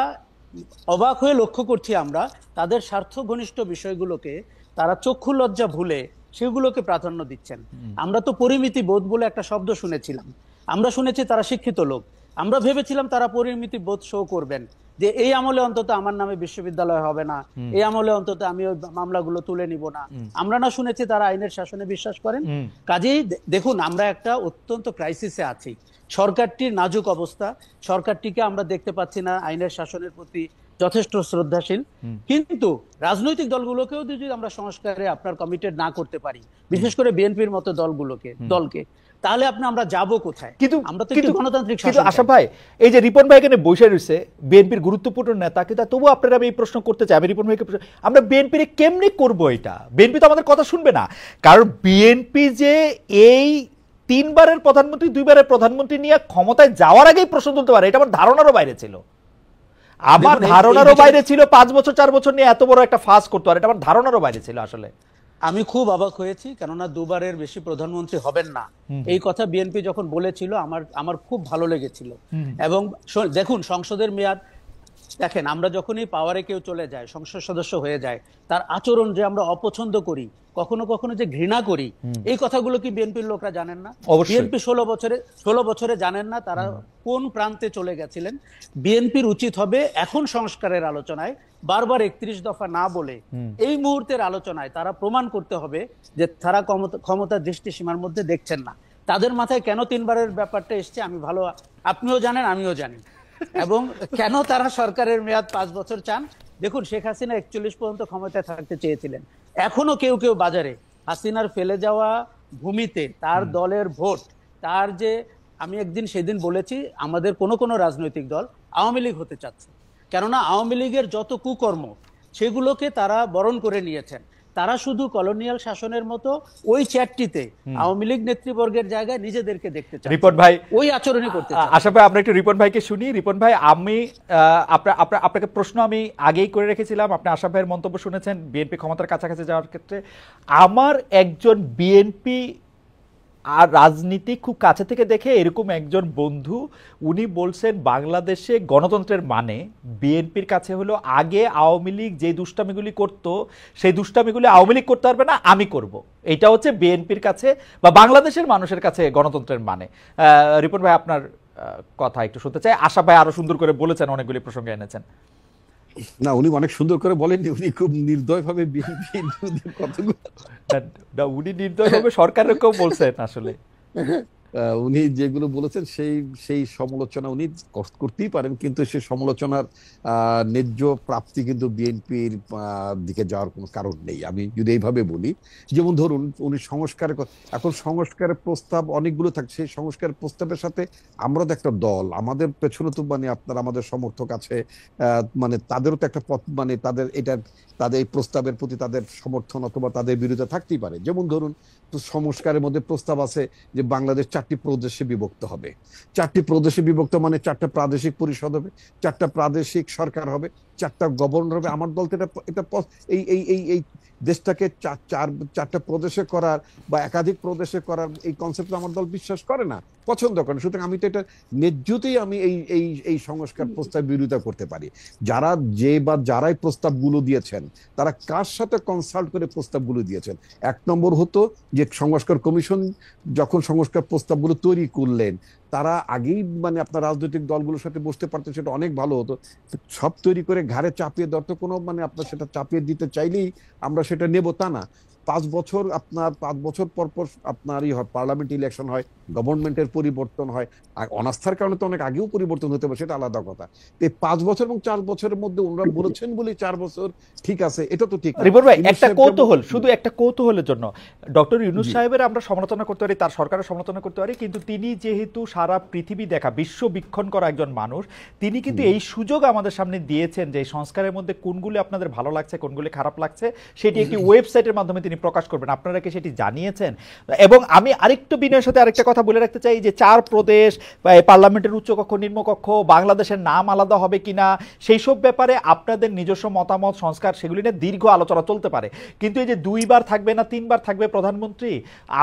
অবাক হয়ে লক্ষ্য করছি আমরা, তাদের স্বার্থ ঘনিষ্ঠ বিষয়গুলোকে তারা চক্ষু লজ্জা ভুলে সেগুলোকে প্রাধান্য দিচ্ছেন। আমরা তো পরিমিতি বোধ বলে একটা শব্দ শুনেছিলাম, আমরা শুনেছি তারা শিক্ষিত লোক, আমরা ভেবেছিলাম তারা পরিমিতি বোধ শো করবেন, যে এই আমলে অন্তত আমার নামে বিশ্ববিদ্যালয় হবে না, এই আমলে অন্তত আমি ওই মামলাগুলো তুলে নিব না। আমরা না শুনেছি তারা আইনের শাসনে বিশ্বাস করেন। কাজেই দেখুন, আমরা একটা অত্যন্ত ক্রাইসিসে আছি। সরকারটির নাজুক অবস্থা, সরকারটিকে আমরা দেখতে পাচ্ছি না আইনের শাসনের প্রতি যথেষ্ট শ্রদ্ধাশীল। কিন্তু রাজনৈতিক দলগুলোকেও যদি আমরা সংস্কারে আপনার কমিটেড না করতে পারি, বিশেষ করে বিএনপির মতো দলকে, তাহলে আমরা যাবো কোথায়? কিন্তু আমরা তো একটু গণতান্ত্রিক শাসন। কিন্তু আশা ভাই, এই যে রিপন ভাই এখানে বসে রয়েছে, বিএনপির গুরুত্বপূর্ণ নেতা, কিন্তু তবু আপনারা আমি এই প্রশ্ন করতে চাই, আমি রিপন ভাইকে আমরা বিএনপির কেমনে করবো এটা? বিএনপি তো আমাদের কথা শুনবে না, কারণ বিএনপি যে এই 3 বারের প্রধানমন্ত্রী, 2 বারের প্রধানমন্ত্রী নিয়ে ক্ষমতায় যাওয়ার আগেই প্রশ্ন তুলতে পারে, এটা আমার ধারণারও বাইরে ছিল। আমার ধারণারও বাইরে ছিল 5 বছর 4 বছর নিয়ে এত বড় একটা ফাঁস করতে পারে, এটা আমার ধারণারও বাইরে ছিল আসলে। আমি খুব অবাক হয়েছি, কেননা দুবারের বেশি প্রধানমন্ত্রী হবেন না এই কথা বিএনপি যখন বলেছিল আমার আমার খুব ভালো লেগেছিল। এবং দেখুন, সংসদের মেয়াদ দেখেন, আমরা যখনই পাওয়ারে কেউ চলে যায়, সংসদ সদস্য হয়ে যায়, তার আচরণ যে আমরা অপছন্দ করি, কখনো কখনো যে ঘৃণা করি, এই কথাগুলো কি বিএনপির লোকরা জানেন না? বিএনপি 16 বছরে জানেন না তারা কোন প্রান্তে চলে গেছিলেন? বিএনপির উচিত হবে এখন সংস্কারের আলোচনায় বারবার 31 দফা না বলে এই মুহূর্তের আলোচনায় তারা প্রমাণ করতে হবে যে তারা ক্ষমতার দৃষ্টি সীমার মধ্যে দেখছেন না। তাদের মাথায় কেন 3বারের ব্যাপারটা এসছে আমি ভালো, আপনিও জানেন আমিও জানি। এবং কেন তারা সরকারের মেয়াদ 5 বছর চান? দেখুন, শেখ হাসিনা 41 পর্যন্ত ক্ষমতায় থাকতে চেয়েছিলেন। এখনো কেউ কেউ বাজারে হাসিনার ফেলে যাওয়া ভূমিতে তার দলের ভোট, তার যে, আমি একদিন সেদিন বলেছি আমাদের কোনো রাজনৈতিক দল আওয়ামী লীগ হতে চাচ্ছে, কেননা আওয়ামী লীগের যত কুকর্ম সেগুলোকে তারা বরণ করে নিয়েছেন। তারা শুধু কলোনিয়াল শাসনের মতো ওই চ্যাটটিতে আওয়ামী লীগ নেতৃবর্গের জায়গায় নিজেদেরকে দেখতে চান। রিপন ভাই ওই আচরণই করতে চান। আশা ভাই, আমরা একটু রিপন ভাইকে শুনি। রিপন ভাই, আমি আপনাকে প্রশ্ন আমি আগেই করে রেখেছিলাম, আপনি আশা ভাইয়ের মন্তব্য শুনেছেন বিএনপি ক্ষমতার কাছাকাছি যাওয়ার ক্ষেত্রে। আমার একজন বিএনপি আর রাজনীতি খুব কাছে থেকে দেখে এরকম একজন বন্ধু, উনি বলছেন বাংলাদেশে গণতন্ত্রের মানে বিএনপির কাছে হলো আগে আওয়ামী লীগ যে দুষ্টামিগুলি করত সেই দুষ্টামিগুলি আওয়ামী লীগ করতে পারবে না, আমি করব। এটা হচ্ছে বিএনপির কাছে বা বাংলাদেশের মানুষের কাছে গণতন্ত্রের মানে। রিপন ভাই, আপনার কথা একটু শুনতে চাই। আশা ভাই আরো সুন্দর করে বলেছেন, অনেকগুলি প্রসঙ্গে এনেছেন। না, উনি অনেক সুন্দর করে বলেননি, উনি খুব নির্দয়ভাবে বিএনপির কথাগুলো, উনি নির্দয়ভাবে সরকারকেও বলছেন আসলে। উনি যেগুলো বলেছেন সেই সেই সমালোচনা উনি করতেই পারেন, কিন্তু সেই সমালোচনার ন্যায্য প্রাপ্তি কিন্তু বিএনপির দিকে যাওয়ার কোনো কারণ নেই, আমি যদি এইভাবে বলি। যেমন ধরুন, উনি এখন সংস্কারের প্রস্তাব অনেকগুলো থাকে, সেই সংস্কারের প্রস্তাবের সাথে আমরা তো একটা দল, আমাদের পেছনে তো মানে আপনার আমাদের সমর্থক আছে, মানে তাদেরও তো একটা পথ, মানে তাদের এই প্রস্তাবের প্রতি তাদের সমর্থন অথবা তাদের বিরোধিতা থাকতেই পারে। যেমন ধরুন, সংস্কারের মধ্যে প্রস্তাব আছে যে বাংলাদেশ 4টি প্রদেশে বিভক্ত হবে। 4টি প্রদেশে বিভক্ত মানে 4টা প্রাদেশিক পরিষদ হবে, 4টা প্রাদেশিক সরকার হবে, 4টা গভর্নর হবে। আমার দল তো এটা এই এই এই এই দেশটাকে 4টা প্রদেশে করার বা একাধিক প্রদেশে করার এই কনসেপ্ট আমার দল বিশ্বাস করে না, পছন্দ করে না। সুতরাং আমি তো এটা ন্যায্যতেই আমি এই এই এই সংস্কার প্রস্তাব বিরোধিতা করতে পারি। যারাই প্রস্তাবগুলো দিয়েছেন তারা কার সাথে কনসাল্ট করে প্রস্তাবগুলো দিয়েছেন? 1 নম্বর হতো যে সংস্কার কমিশন যখন সংস্কার প্রস্তাবগুলো তৈরি করলেন তারা আগেই মানে আপনার রাজনৈতিক দলগুলোর সাথে বসতে পারতেন, সেটা অনেক ভালো হতো। সব তৈরি করে ঘাড়ে চাপিয়ে দেওয়ার তো কোনো মানে আপনার সেটা চাপিয়ে দিতে চাইলেই আমরা সেটা নেব তা না। 5 বছর পর পর আপনার পার্লামেন্ট ইলেকশন হয়, গভর্নমেন্টের পরিবর্তন হয়, আর অনাস্থার কারণে তো অনেক আগেও পরিবর্তন হতে পারে, সেটা আলাদা কথা। এই 5 বছর এবং 4 বছরের মধ্যে ওনারা বলেছেন বলেই 4 বছর ঠিক আছে, এটা তো ঠিক। রিপন ভাই, একটা কৌতূহল, শুধু একটা কৌতূহলের জন্য, ডক্টর ইউনূস সাহেবের আমরা সমালোচনা করতে পারি, তার সরকারের সমালোচনা করতে পারি, কিন্তু তিনি যেহেতু সারা পৃথিবী দেখা, বিশ্ব বীক্ষণ করা একজন মানুষ, তিনি কিন্তু এই সুযোগ আমাদের সামনে দিয়েছেন যে সংস্কারের মধ্যে কোনগুলি আপনাদের ভালো লাগছে, কোনগুলি খারাপ লাগছে, সেটি একটি ওয়েবসাইটের মাধ্যমে তিনি প্রকাশ করবেন। আপনারা কি সেটি জানিয়েছেন? এবং আমি আরেকটু বিনয়ের সাথে আরেকটা কথা বলে রাখতে চাই যে 4 প্রদেশ বা পার্লামেন্টের উচ্চকক্ষ নিম্নকক্ষ, বাংলাদেশের নাম আলাদা হবে কিনা, সেই সব ব্যাপারে আপনাদের নিজস্ব মতামত, সংস্কার, সেগুলি নিয়ে দীর্ঘ আলোচনা চলতে পারে। কিন্তু এই যে 2 বার থাকবে না 3 বার থাকবে প্রধানমন্ত্রী,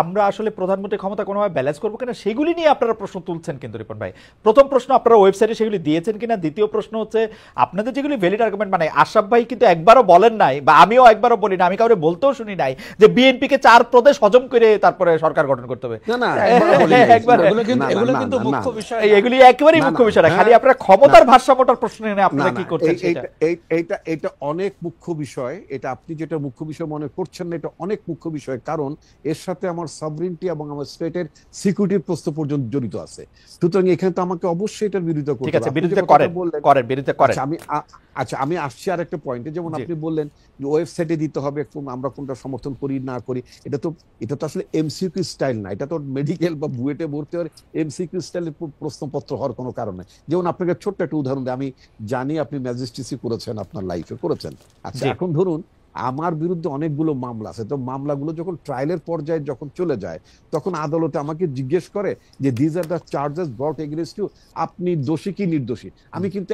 আমরা আসলে প্রধানমন্ত্রী ক্ষমতা কোনোভাবে ব্যালেন্স করবো কিনা, সেগুলি নিয়ে আপনারা প্রশ্ন তুলছেন। কিন্তু রিপন ভাই, প্রথম প্রশ্ন, আপনারা ওয়েবসাইটে সেগুলি দিয়েছেন কিনা? দ্বিতীয় প্রশ্ন হচ্ছে আপনাদের যেগুলি ভ্যালিড আর্গুমেন্ট, মানে আশরাফ ভাই কিন্তু একবারও বলেন নাই, বা আমিও একবারও বলি না, আমি কাউকে বলতেও শুনি নাই যে বিএনপিকে 4 প্রদেশ হজম করে তারপরে সরকার গঠন করতে হবে। এগুলি একেবারেই মুখ্য বিষয় না, খালি আপনারা ক্ষমতার ভারসাম্যটার প্রশ্ন নিয়ে আপনারা কি করছেন এটা অনেক মুখ্য বিষয়। এটা আপনি যেটা মুখ্য বিষয় মনে করছেন না, এটা অনেক মুখ্য বিষয়, কারণ এর সাথে আমার সভরেনিটি এবং আমার স্টেটের সিকিউরিটির প্রশ্ন পর্যন্ত জড়িত আছে। সুতরাং এখানে তো আমাকে অবশ্যই এটার বিরোধিতা করতে হবে। বিরোধিতা করেন। আমি আসছি আর একটা পয়েন্টে, যেমন আপনি বললেন যে ওয়েবসাইটে দিতে হবে আমরা কোনটা সমর্থন করি না করি। এটা তো আসলে এমসিকিউ স্টাইল না, এটা তো মেডিকেল বা বুয়েটে ভর্তি হওয়ার এমসিকিউ স্টাইলের প্রশ্নপত্র হওয়ার কোনো কারণ নেই। যেমন আপনাকে ছোট্ট একটা উদাহরণ দিই, আমি জানি আপনি ম্যাজিস্ট্রেসি করেছেন, আপনার লাইফে করেছেন। আচ্ছা, এখন ধরুন আমার বিরুদ্ধে অনেকগুলো মামলা আছে, তো মামলাগুলো যখন ট্রায়ালের পর্যায়ে যখন চলে যায় তখন আদালতে আমাকে জিজ্ঞেস করে যে this are the charges brought against you, আপনি দোষী কি নির্দোষী? আমি কিন্তু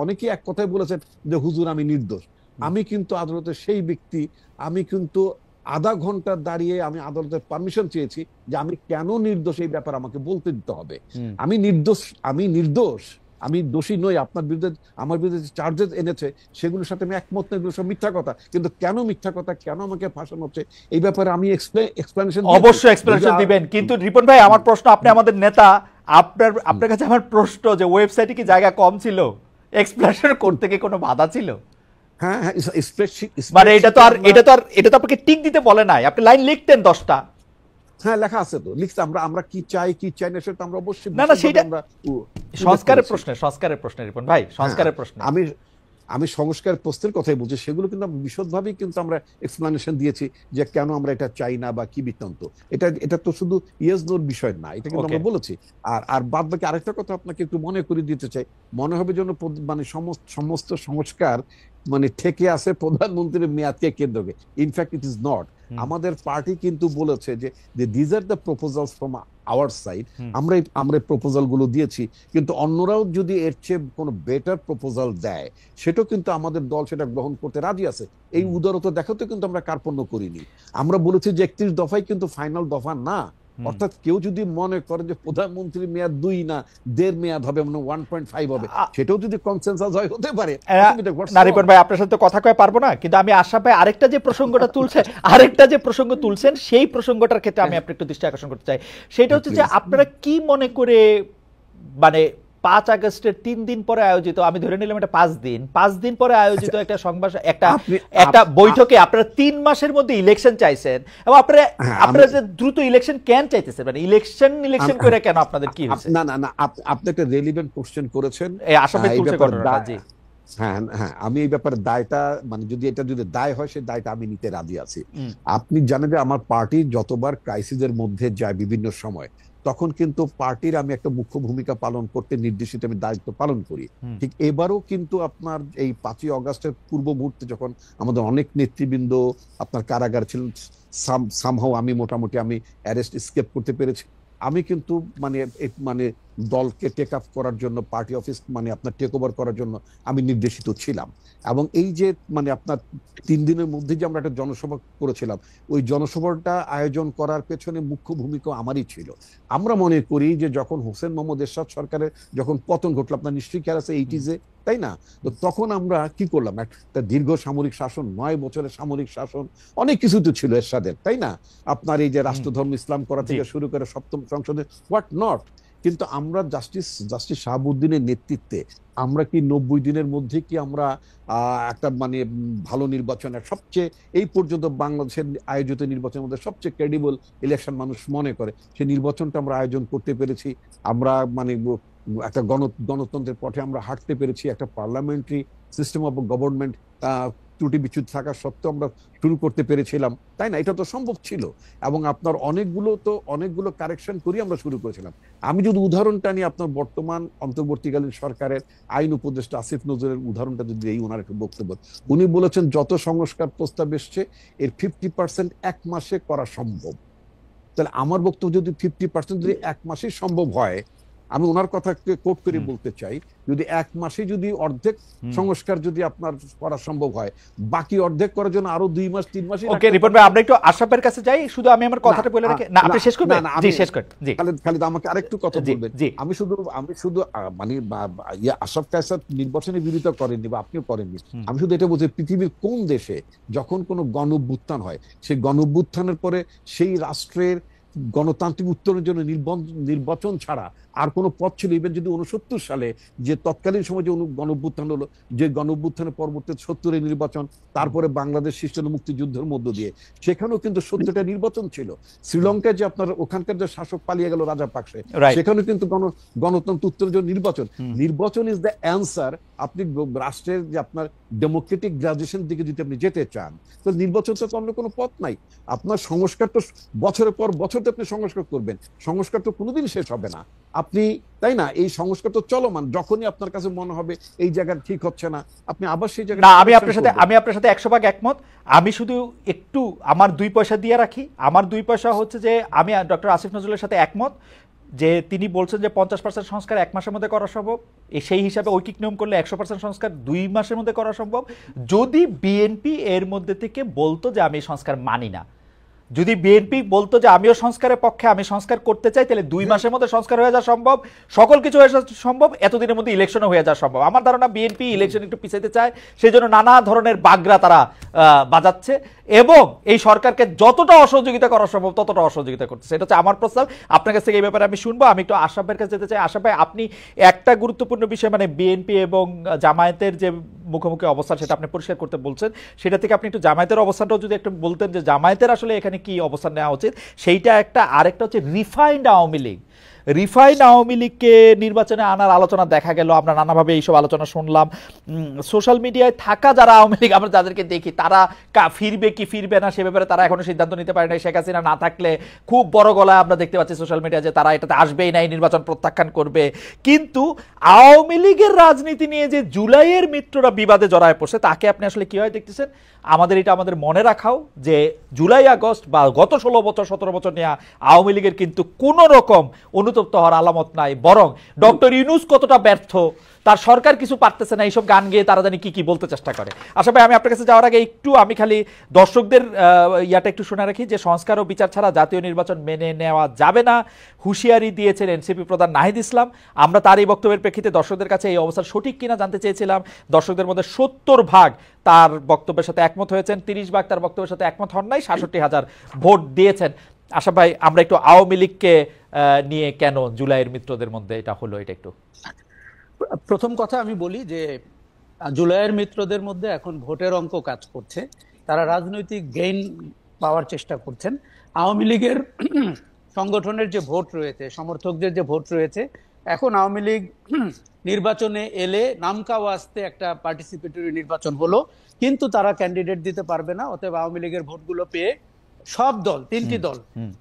অনেকেই এক কথায় বলেছেন যে হুজুর আমি নির্দোষ। আমি কিন্তু আদালতে সেই ব্যক্তি, আমি কিন্তু আধা ঘন্টা দাঁড়িয়ে আমি আদালতের পারমিশন চেয়েছি যে আমি কেন নির্দোষ এই ব্যাপারে আমাকে বলতে দিতে হবে। আমি নির্দোষ, আমি দোষী নই। আপনার বিরুদ্ধে আমার বিরুদ্ধে চার্জেস এনেছে সেগুলোর সাথে আমি একমত নই, এগুলো সব মিথ্যা কথা। কিন্তু কেন মিথ্যা কথা, কেন আমাকে ফাঁসানো হচ্ছে এই ব্যাপারে আমি এক্সপ্লেনেশন অবশ্যই এক্সপ্লেনেশন দিবেন। কিন্তু রিপন ভাই, আমার প্রশ্ন, আপনি আমাদের নেতা, আপনার কাছে আমার প্রশ্ন যে ওয়েবসাইটে কি জায়গা কম ছিল? এক্সপ্লেনেশন করতে কি কোনো বাধা ছিল? হ্যাঁ হ্যাঁ, স্প্রেডশিট মানে এটা তো আপনাকে টিক দিতে বলে নাই, আপনি লাইন লিখতেন 10টা। হ্যাঁ লেখা আছে তো, লিখতে আমরা কি চাই কি চাই না সেটা আমরা অবশ্যই না সেটা আমরা সংস্কারের প্রশ্নে রিপন ভাই, সংস্কারের প্রশ্নে আমি সংস্কার প্রশ্নের কথাই বলছি। সেগুলো কিন্তু বিশদভাবেই কিন্তু আমরা এক্সপ্লেনেশন দিয়েছি যে কেন আমরা এটা চাই না বা কি বৃত্তান্ত। এটা তো শুধু ইয়েস নোর বিষয় না, এটা কিন্তু আমরা বলেছি। আর বাদ বাকি আরেকটা কথা আপনাকে একটু মনে করিয়ে দিতে চাই, মনে হবে যেন মানে সমস্ত সংস্কার মানে ঠেকে আছে প্রধানমন্ত্রীর মেয়াদকে কেন্দ্র করে। In fact it is not. আমাদের পার্টি কিন্তু বলেছে যে these are the proposals from our side, আমরা প্রপোজাল গুলো দিয়েছি, কিন্তু অন্যরাও যদি এর চেয়ে কোনো বেটার প্রপোজাল দেয় সেটাও কিন্তু আমাদের দল সেটা গ্রহণ করতে রাজি আছে। এই উদারতা দেখাতে কিন্তু আমরা কার্পণ্য করিনি। আমরা বলেছি যে 31 দফাই কিন্তু ফাইনাল দফা না। অর্থাৎ কেউ যদি মনে করে যে প্রধানমন্ত্রীর মেয়াদ 2 না 1.5 মেয়াদ হবে, মানে 1.5 হবে, সেটাও যদি কনসেনসাস হয় হতে পারে। না রিপন ভাই, আপনার সাথে কথা কয়ে পারবো না, কিন্তু আমি আশা পাই আরেকটা যে প্রসঙ্গ তুলছেন সেই প্রসঙ্গটার ক্ষেত্রে আমি আপনার একটু দৃষ্টি আকর্ষণ করতে চাই। সেটা হচ্ছে যে আপনারা কি মনে করে, মানে 5 আগস্টের 3 দিন পরে আয়োজিত, আমি ধরে নিলাম এটা 5 দিন পরে আয়োজিত একটা সংবাদ, একটা বৈঠকে আপনারা 3 মাসের মধ্যে ইলেকশন চাইছেন, এবং আপনারা যে দ্রুত ইলেকশন কেন চাইতেছেন, মানে ইলেকশন করে কেন, আপনাদের কি হয়েছে? না আপনি একটা রেলিভেন্ট কোশ্চেন করেছেন। আসামে তুলছে ঘটনাটা। জি হ্যাঁ হ্যাঁ, আমি এই ব্যাপারে দায়টা, মানে যদি দায় হয় সেই দায়টা আমি নিতে রাজি আছি। আপনি জানেন যে আমার পার্টি যতবার ক্রাইসিসের মধ্যে যায় বিভিন্ন সময়, তখন কিন্তু পার্টির আমি একটা মুখ্য ভূমিকা পালন করতে নির্দেশিত আমি দায়িত্ব পালন করি। ঠিক এবারও কিন্তু আপনার এই 5ই অগাস্টের পূর্ব মুহূর্তে যখন আমাদের অনেক নেতৃবৃন্দ আপনার কারাগার ছিলেন, সামহাও আমি মোটামুটি আমি অ্যারেস্ট এসকেপ করতে পেরেছি। আমি কিন্তু মানে দলকে টেক আপ করার জন্য, পার্টি অফিস মানে আপনার টেক ওভার করার জন্য আমি নির্দেশিত ছিলাম। এবং এই যে মানে আপনার 3 দিনের মধ্যে যে আমরা একটা জনসভা করেছিলাম, ওই জনসভাটা আয়োজন করার পেছনে মুখ্য ভূমিকা আমারই ছিল। আমরা মনে করি যে যখন হোসেন মোহাম্মদ এরশাদ সরকারের যখন পতন ঘটলো, আপনার নিশ্চয়ই খেয়াল আছে 80s, তাই না? তো তখন আমরা কি করলাম, একটা দীর্ঘ সামরিক শাসন, 9 বছরের সামরিক শাসন, অনেক কিছু তো ছিল এরশাদের, তাই না? আপনার এই যে রাষ্ট্রধর্ম ইসলাম করা থেকে শুরু করে 7ম সংসদে হোয়াট নট। কিন্তু আমরা জাস্টিস শাহাবুদ্দিনের নেতৃত্বে আমরা কি 90 দিনের মধ্যে কি আমরা একটা মানে ভালো নির্বাচনের, সবচেয়ে এই পর্যন্ত বাংলাদেশের আয়োজিত নির্বাচনের মধ্যে সবচেয়ে ক্রেডিবল ইলেকশন মানুষ মনে করে সেই নির্বাচনটা আমরা আয়োজন করতে পেরেছি। আমরা মানে একটা গণতন্ত্রের পথে আমরা হাঁটতে পেরেছি। একটা পার্লামেন্টারি সিস্টেম অফ গভর্নমেন্ট ত্রুটি বিচ্যুতি থাকা সত্ত্বেও আমরা শুরু করতে পেরেছিলাম, তাই না? এটা তো সম্ভব ছিল। এবং আপনার অনেকগুলো কারেকশন করি আমরা শুরু করেছিলাম। আমি যদি উদাহরণটা নিয়ে আপনার বর্তমান অন্তর্বর্তীকালীন সরকারের আইন উপদেষ্টা আসিফ নজরুলের উদাহরণটা যদি এই, ওনার একটা বক্তব্য, উনি বলেছেন যত সংস্কার প্রস্তাব এসছে এর 50% 1 মাসে করা সম্ভব। তাহলে আমার বক্তব্য যদি 50% যদি 1 মাসে সম্ভব হয়, আমি ওনার কথাকে কোট করে বলতে চাই, যদি 1 মাসে যদি অর্ধেক সংস্কার যদি আপনার করা সম্ভব হয়, বাকি অর্ধেক করার জন্য আরো 2 মাস 3 মাস। ওকে রিপন ভাই, আমরা একটু আশরাফের কাছে যাই, শুধু আমি আমার কথাটা বলে রাখি। না আপনি শেষ করবেন? জি শেষ করেন। জি খালিদ আমাকে আরেকটু কথা বলবেন। আমি শুধু মানে আশরাফ কায়সার নির্বাচনের বিরোধিতা করেননি বা আপনিও করেননি। আমি শুধু এটা বলছি, পৃথিবীর কোন দেশে যখন কোনো গণঅভ্যুত্থান হয়, সেই গণঅভ্যুত্থানের পরে সেই রাষ্ট্রের গণতান্ত্রিক উত্তরণের জন্য নির্বাচন ছাড়া আর কোনো পথ ছিল? ইভেন যদি 69 সালে যে তৎকালীন সময় যে গণঅভ্যুত্থান হলো, যে গণঅভ্যুত্থানের পরবর্তী 70-এর নির্বাচন, তারপরে বাংলাদেশ সৃষ্টি মুক্তিযুদ্ধের মধ্য দিয়ে, সেখানেও কিন্তু 70টা নির্বাচন ছিল। শ্রীলঙ্কায় যে আপনার ওখানকার যে শাসক পালিয়ে গেল রাজাপাকসে, সেখানেও কিন্তু গণতন্ত্র উত্তরের জন্য নির্বাচন ইজ দ্য অ্যান্সার। আপনি রাষ্ট্রের যে আপনার ডেমোক্রেটিক গ্রাজুয়েশন দিকে যদি আপনি যেতে চান, তো নির্বাচন তো অন্য কোনো পথ নাই। আপনার সংস্কার তো বছরের পর বছর তো আপনি সংস্কার করবেন, সংস্কার তো কোনোদিন শেষ হবে না আপনি, তাই না? এই সংস্কার তো চলমান। যখনই আপনার কাছে মনে হবে এই জায়গা ঠিক হচ্ছে না, আপনি আবার সেই জায়গা। না, আমি আপনার সাথে 100% একমত। আমি শুধু একটু আমার 2 পয়সা দিয়ে রাখি। আমার 2 পয়সা হচ্ছে যে আমি ডক্টর আসিফ নজরুলের সাথে একমত যে তিনি বলছেন যে 50% সংস্কার 1 মাসের মধ্যে করা সম্ভব। সেই হিসাবে ঐকিক নিয়ম করলে 100% সংস্কার 2 মাসের মধ্যে করা সম্ভব, যদি বিএনপি এর মধ্যে থেকে বলতো যে আমি সংস্কার মানি না। যদি বিএনপি বলতো যে আমিও সংস্কারের পক্ষে, আমি সংস্কার করতে চাই, তাহলে 2 মাসের মধ্যে সংস্কার হয়ে যাওয়া সম্ভব, সকল কিছু হয়ে যাওয়া সম্ভব, এতদিনের মধ্যে ইলেকশনও হয়ে যাওয়া সম্ভব। আমার ধারণা বিএনপি ইলেকশন একটু পিছাইতে চায়, সেই জন্য নানা ধরনের বাগরা তারা বাজাচ্ছে এবং এই সরকারকে যতটা অসহযোগিতা করা সম্ভব ততটা অসহযোগিতা করতেছে। এটা হচ্ছে আমার প্রস্তাব। আপনার কাছ থেকে এই ব্যাপারে আমি শুনবো। আমি একটু আশরাফ ভাইয়ের কাছে যেতে চাই। আশরাফ ভাই, আপনি একটা গুরুত্বপূর্ণ বিষয়, মানে বিএনপি এবং জামায়াতের যে মুখোমুখি অবস্থান, সেটা আপনি পরিষ্কার করতে বলছেন, সেটা থেকে আপনি একটু জামায়াতের অবস্থানটাও যদি একটু বলতেন যে জামায়াতের আসলে এখানে কি অবস্থান নেওয়া উচিত, সেইটা একটা। আরেকটা হচ্ছে রিফাইন্ড আওয়ামী লীগ। রিফাইন্ড আওয়ামী লীগকে নির্বাচনে আনার আলোচনা দেখা গেল, আমরা নানাভাবে এইসব আলোচনা শুনলাম। সোশ্যাল মিডিয়ায় থাকা যারা আওয়ামী লীগ আমরা যাদেরকে দেখি, তারা ফিরবে কি ফিরবে না সে ব্যাপারে তারা এখনো সিদ্ধান্ত নিতে পারে না। শেখ হাসিনা না থাকলে খুব বড় গলায় আমরা দেখতে পাচ্ছি সোশ্যাল মিডিয়া যে তারা এটাতে আসবেই না, এই নির্বাচন প্রত্যাখ্যান করবে। কিন্তু আওয়ামী লীগের রাজনীতি নিয়ে যে জুলাইয়ের মিত্ররা বিবাদে জড়ায় পড়ছে, তাকে আপনি আসলে কিভাবে দেখতেছেন? এটা আমাদের মনে রাখাও যে জুলাই আগস্ট বা গত 16 বছর 17 বছর নিয়ে আওয়ামী লীগের কিন্তু কোনো রকম অনুতপ্ত হওয়ার আলামত নাই, বরং ডক্টর ইউনূস কতটা ব্যর্থ, তার সরকার কিছু পারতেছে না, এইসব গান গেয়ে তারা জানি কি কি বলতে চেষ্টা করে। আশা ভাই, আমি আপনার কাছে যাওয়ার আগে একটু আমি খালি দর্শকদের ইয়াটা একটু শুনে রাখি যে সংস্কার ও বিচার ছাড়া জাতীয় নির্বাচন মেনে নেওয়া যাবে না, হুঁশিয়ারি দিয়েছেন এনসিপি প্রধান নাহিদ ইসলাম। আমরা তার এই বক্তব্যের প্রেক্ষিতে দর্শকদের কাছে এই অবস্থা সঠিক কিনা জানতে চেয়েছিলাম। দর্শকদের মধ্যে 70% তার বক্তব্যের সাথে একমত হয়েছেন, 30% তার বক্তব্যের সাথে একমত হন নাই, 66,000 ভোট দিয়েছেন। আশা ভাই, আমরা একটু আওয়ামী লীগকে নিয়ে কেন জুলাইয়ের মিত্রদের মধ্যে এটা হলো, এটা একটু। প্রথম কথা আমি বলি যে জুলাইয়ের মিত্রদের মধ্যে এখন ভোটের অঙ্ক কাজ করছে, তারা রাজনৈতিক গেইন পাওয়ার চেষ্টা করছেন। আওয়ামী লীগের সংগঠনের যে ভোট রয়েছে, সমর্থকদের যে ভোট রয়েছে, এখন আওয়ামী লীগ নির্বাচনে এলে নামকা ওয়াস্তে একটা পার্টিসিপেটরি নির্বাচন হলো, কিন্তু তারা ক্যান্ডিডেট দিতে পারবে না। অতএব আওয়ামী লীগের ভোটগুলো পেয়ে সব দল, 3টি দল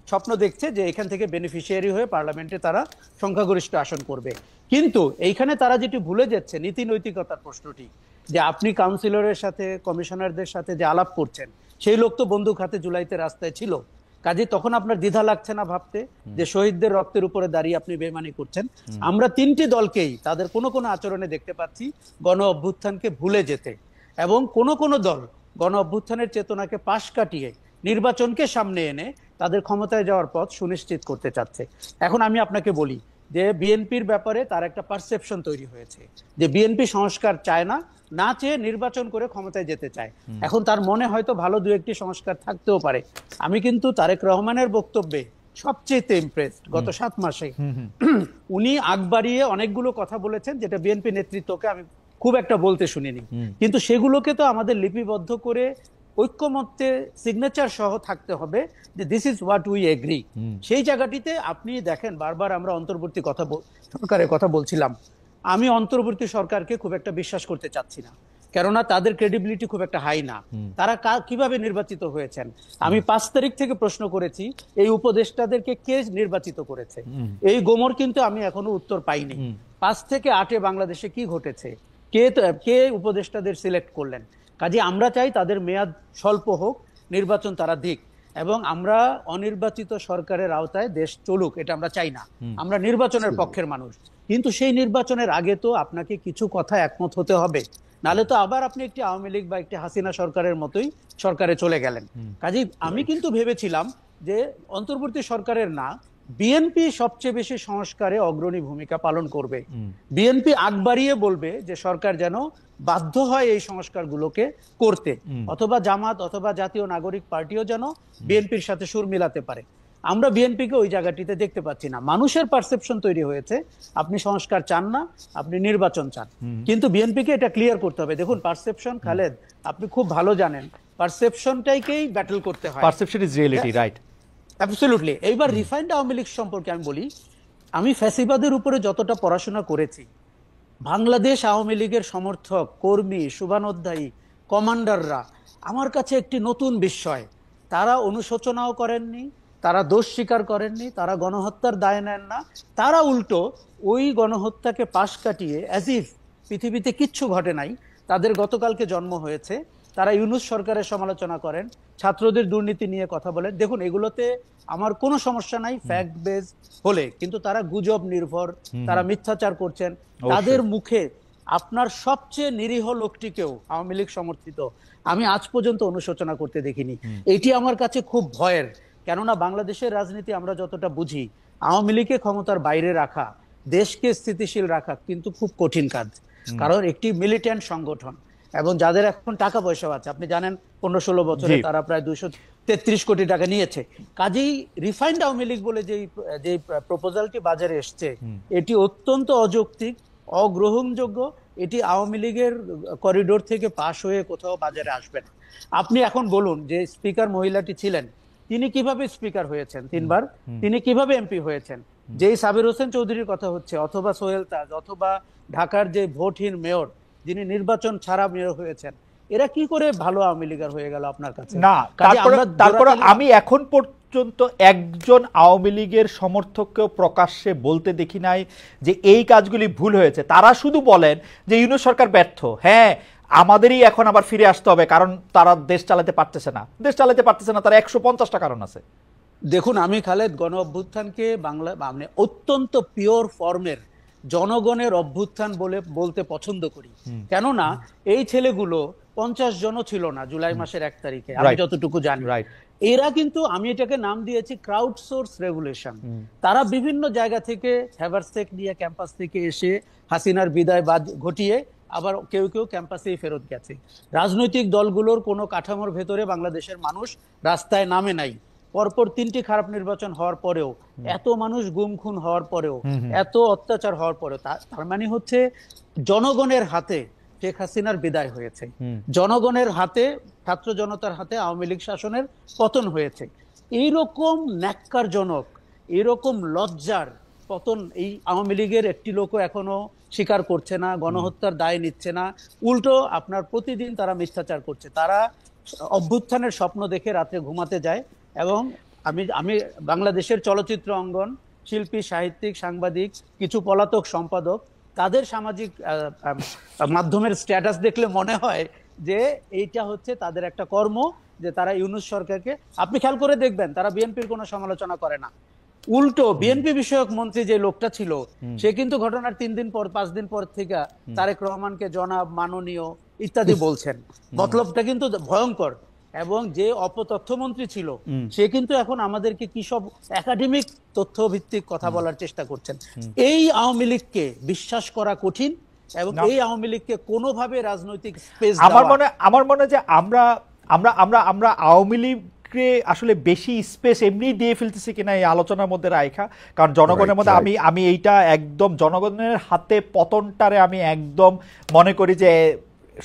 স্বপ্ন দেখছে যে এখান থেকে বেনিফিশিয়ারি হয়ে পার্লামেন্টে তারা সংখ্যাগরিষ্ঠ আসন করবে। কিন্তু এইখানে তারা যেটি ভুলে যাচ্ছে, নীতি নৈতিকতার প্রশ্নটি, যে আপনি কাউন্সিলরের সাথে কমিশনারদের সাথে যে আলাপ করছেন, সেই লোক তো বন্দুক হাতে জুলাইতে রাস্তায় ছিল। কাজে তখন আপনার দ্বিধা লাগছে না ভাবতে যে শহীদদের রক্তের উপরে দাঁড়িয়ে আপনি বেইমানি করছেন? আমরা 3টি দলকেই তাদের কোনো কোনো আচরণে দেখতে পাচ্ছি গণ অভ্যুত্থানকে ভুলে যেতে, এবং কোনো দল গণ অভ্যুত্থানের চেতনাকে পাশ কাটিয়ে নির্বাচনকে সামনে এনে তাদের ক্ষমতায় যাওয়ার পথ সুনিশ্চিত করতে চাচ্ছে। এখন আমি আপনাকে বলি যে বিএনপির ব্যাপারে তার একটা পারসেপশন তৈরি হয়েছে যে বিএনপি সংস্কার চায় না, না চেয়ে নির্বাচন করে ক্ষমতায় যেতে চায়। এখন তার মনে হয়তো ভালো 2-1টি সংস্কার থাকতেও পারে। আমি কিন্তু তারেক রহমানের বক্তব্যে সবচেয়ে ইমপ্রেসড গত 7 মাসে। উনি আগ বাড়িয়ে অনেকগুলো কথা বলেছেন যেটা বিএনপি নেতৃত্বকে আমি খুব একটা বলতে শুনিনি, কিন্তু সেগুলোকে তো আমাদের লিপিবদ্ধ করে ঐক্যমত্যে সিগনেচার সহ থাকতে হবে যে this is what we agri. সেই জায়গাটিতে আপনি দেখেন, বারবার আমরা অন্তর্বর্তী সরকারের কথা বলছিলাম। আমি অন্তর্বর্তী সরকারকে খুব একটা বিশ্বাস করতে চাচ্ছি না, কেননা তাদের ক্রেডিবিলিটি খুব একটা হাই না। তারা কিভাবে নির্বাচিত হয়েছেন? আমি 5 তারিখ থেকে প্রশ্ন করেছি এই উপদেষ্টাদেরকে কে নির্বাচিত করেছে, এই গোমর কিন্তু আমি এখনো উত্তর পাইনি। 5 থেকে 8-এ বাংলাদেশে কি ঘটেছে, কে উপদেষ্টাদের সিলেক্ট করলেন? কাজে আমরা চাই তাদের মেয়াদ স্বল্প হোক, নির্বাচন তারা দিক, এবং আমরা অনির্বাচিত সরকারের আওতায় দেশ চলুক, এটা আমরা চাই না। আমরা নির্বাচনের পক্ষের মানুষ, কিন্তু সেই নির্বাচনের আগে তো আপনাকে কিছু কথা একমত হতে হবে, নালে তো আবার আপনি একটি আওয়ামী লীগ বা একটি হাসিনা সরকারের মতোই সরকারে চলে গেলেন। কাজেই আমি কিন্তু ভেবেছিলাম যে অন্তর্বর্তী সরকারের না, বিএনপি সবচেয়ে বেশি সংস্কারে অগ্রণী ভূমিকা পালন করবে। বিএনপি আগ বাড়িয়ে বলবে যে সরকার যেন বাধ্য হয় এই সংস্কারগুলোকে করতে, অথবা জামাত অথবা জাতীয় নাগরিক পার্টিও যেন বিএনপির সাথে সুর মিলাতে পারে। আমরা বিএনপিকে ওই জায়গাটিতে দেখতে পাচ্ছি না। মানুষের পারসেপশন তৈরি হয়েছে আপনি সংস্কার চান না, আপনি নির্বাচন চান, কিন্তু বিএনপিকে এটা ক্লিয়ার করতে হবে। দেখুন পারসেপশন, খালেদ আপনি খুব ভালো জানেন, পারসেপশনটাকেই ব্যাটল করতে হয়। Perception is reality, right? Absolutely. এইবার রিফাইন্ড আওয়ামী লীগ সম্পর্কে আমি বলি, আমি ফ্যাসিবাদের উপরে যতটা পড়াশোনা করেছি, বাংলাদেশ আওয়ামী লীগের সমর্থক, কর্মী, শুভানুধ্যায়ী, কমান্ডাররা আমার কাছে একটি নতুন বিস্ময়। তারা অনুশোচনাও করেননি, তারা দোষ স্বীকার করেননি, তারা গণহত্যার দায় নেন না, তারা উল্টো ওই গণহত্যাকে পাশ কাটিয়ে অ্যাজ ইফ পৃথিবীতে কিচ্ছু ঘটে নাই, তাদের গতকালকে জন্ম হয়েছে, তারা ইউনূস সরকারের সমালোচনা করেন, ছাত্রদের দুর্নীতি নিয়ে কথা বলেন। দেখুন এগুলোতে আমার কোনো সমস্যা নাই ফ্যাক্ট বেস হলে, কিন্তু তারা গুজব নির্ভর, তারা মিথ্যাচার করছেন। তাদের মুখে আপনার সবচেয়ে নিরীহ লোকটিকেও আওয়ামী লীগ সমর্থিত আমি আজ পর্যন্ত অনুশোচনা করতে দেখিনি। এটি আমার কাছে খুব ভয়ের। কেননা বাংলাদেশের রাজনীতি আমরা যতটা বুঝি, আওয়ামী লীগকে ক্ষমতার বাইরে রাখা, দেশকে স্থিতিশীল রাখা কিন্তু খুব কঠিন কাজ। কারণ একটি মিলিটেন্ট সংগঠন এবং যাদের এখন টাকা পয়সা আছে, আপনি জানেন 15-16 বছরে তারা প্রায় 233 কোটি টাকা নিয়েছে। কাজেই রিফাইন্ড আওয়ামী লীগ বলে যে প্রপোজালটি বাজারে এসছে, এটি অত্যন্ত অযৌক্তিক, অগ্রহণযোগ্য। এটি আওয়ামী লীগের করিডোর থেকে পাশ হয়ে কোথাও বাজারে আসবে না। আপনি এখন বলুন যে স্পিকার মহিলাটি ছিলেন, তিনি কিভাবে স্পিকার হয়েছেন 3 বার, তিনি কিভাবে এমপি হয়েছেন? যেই সাবির হোসেন চৌধুরীর কথা হচ্ছে, অথবা সোহেল তাজ, অথবা ঢাকার যে ভোটহীন মেয়র যিনি নির্বাচন ছাড়া মেয়র হয়েছেন, এরা কি করে ভালো আওয়ামী লীগার হয়ে গেল আপনার কাছে? না, তারপরে আমি এখন পর্যন্ত একজন আওয়ামী লীগের সমর্থককেও প্রকাশ্যে বলতে দেখি নাই যে এই কাজগুলি ভুল হয়েছে। তারা শুধু বলেন যে ইউনূস সরকার ব্যর্থ, হ্যাঁ আমাদেরই এখন আবার ফিরে আসতে হবে, কারণ তারা দেশ চালাতে পারতেছে না। তারা 150টা কারণ আছে। দেখুন, আমি খালেদ গণ অভ্যুত্থানকে বাংলা মানে অত্যন্ত পিওর ফর্মের জনগণের অভ্যুত্থান বলতে পছন্দ করি। কেননা এই ছেলেগুলো 50 জনও ছিল না জুলাই মাসের 1 তারিখে, আমি যতটুকু জানি। এরা কিন্তু, আমি এটাকে নাম দিয়েছি ক্রাউড সোর্স রেভলিউশন। তারা বিভিন্ন জায়গা থেকে হ্যাভারসেক নিয়ে ক্যাম্পাস থেকে এসে হাসিনার বিদায় ঘটিয়ে আবার কেউ কেউ ক্যাম্পাসেই ফেরত গেছে। রাজনৈতিক দলগুলোর কোনো কাঠামোর ভেতরে বাংলাদেশের মানুষ রাস্তায় নামে নাই। পরপর 3টি খারাপ নির্বাচন হওয়ার পরেও, এত মানুষ গুম খুন হওয়ার পরেও, এত অত্যাচার হওয়ার পরেও, তার মানে হচ্ছে জনগণের হাতে শেখ হাসিনার বিদায় হয়েছে, জনগণের হাতে, ছাত্র জনতার হাতে আওয়ামী লীগ শাসনের পতন হয়েছে। এইরকম ন্যাক্কারজনক, এরকম লজ্জার পতন এই আওয়ামী লীগের একটি লোকও এখনো স্বীকার করছে না, গণহত্যার দায় নিচ্ছে না। উল্টো আপনার প্রতিদিন তারা মিথ্যাচার করছে। তারা অভ্যুত্থানের স্বপ্ন দেখে রাতে ঘুমাতে যায়। এবং আমি বাংলাদেশের চলচ্চিত্র অঙ্গন, শিল্পী, সাহিত্যিক, সাংবাদিক, কিছু পলাতক সম্পাদক, তাদের সামাজিক মাধ্যমের স্ট্যাটাস দেখলে মনে হয় যে এইটা হচ্ছে তাদের একটা কর্ম, যে তারা ইউনূস সরকারকে, আপনি খেয়াল করে দেখবেন তারা বিএনপির কোনো সমালোচনা করে না। উল্টো বিএনপি বিষয়ক মন্ত্রী যে লোকটা ছিল, সে কিন্তু ঘটনার 3 দিন পর 5 দিন পর থেকে তারেক রহমানকে জনাব, মাননীয় ইত্যাদি বলছেন। মতলবটা কিন্তু ভয়ঙ্কর। এবং যে অপতথ্যমন্ত্রী ছিল, সে কিন্তু এখন আমাদেরকে কি সব একাডেমিক তথ্য ভিত্তিক কথা বলার চেষ্টা করছেন। এই আওয়ামী লীগকে বিশ্বাস করা কঠিন, এবং এই আওয়ামী লীগকে কোনোভাবে রাজনৈতিক স্পেস আমার মনে যে আমরা আমরা আমরা আমরা আওয়ামী লীগকে আসলে বেশি স্পেস এমনি দিয়ে ফেলতেছি কিনা এই আলোচনার মধ্যে রাখা। কারণ জনগণের মধ্যে আমি এইটা একদম জনগণের হাতে পতনটারে আমি একদম মনে করি যে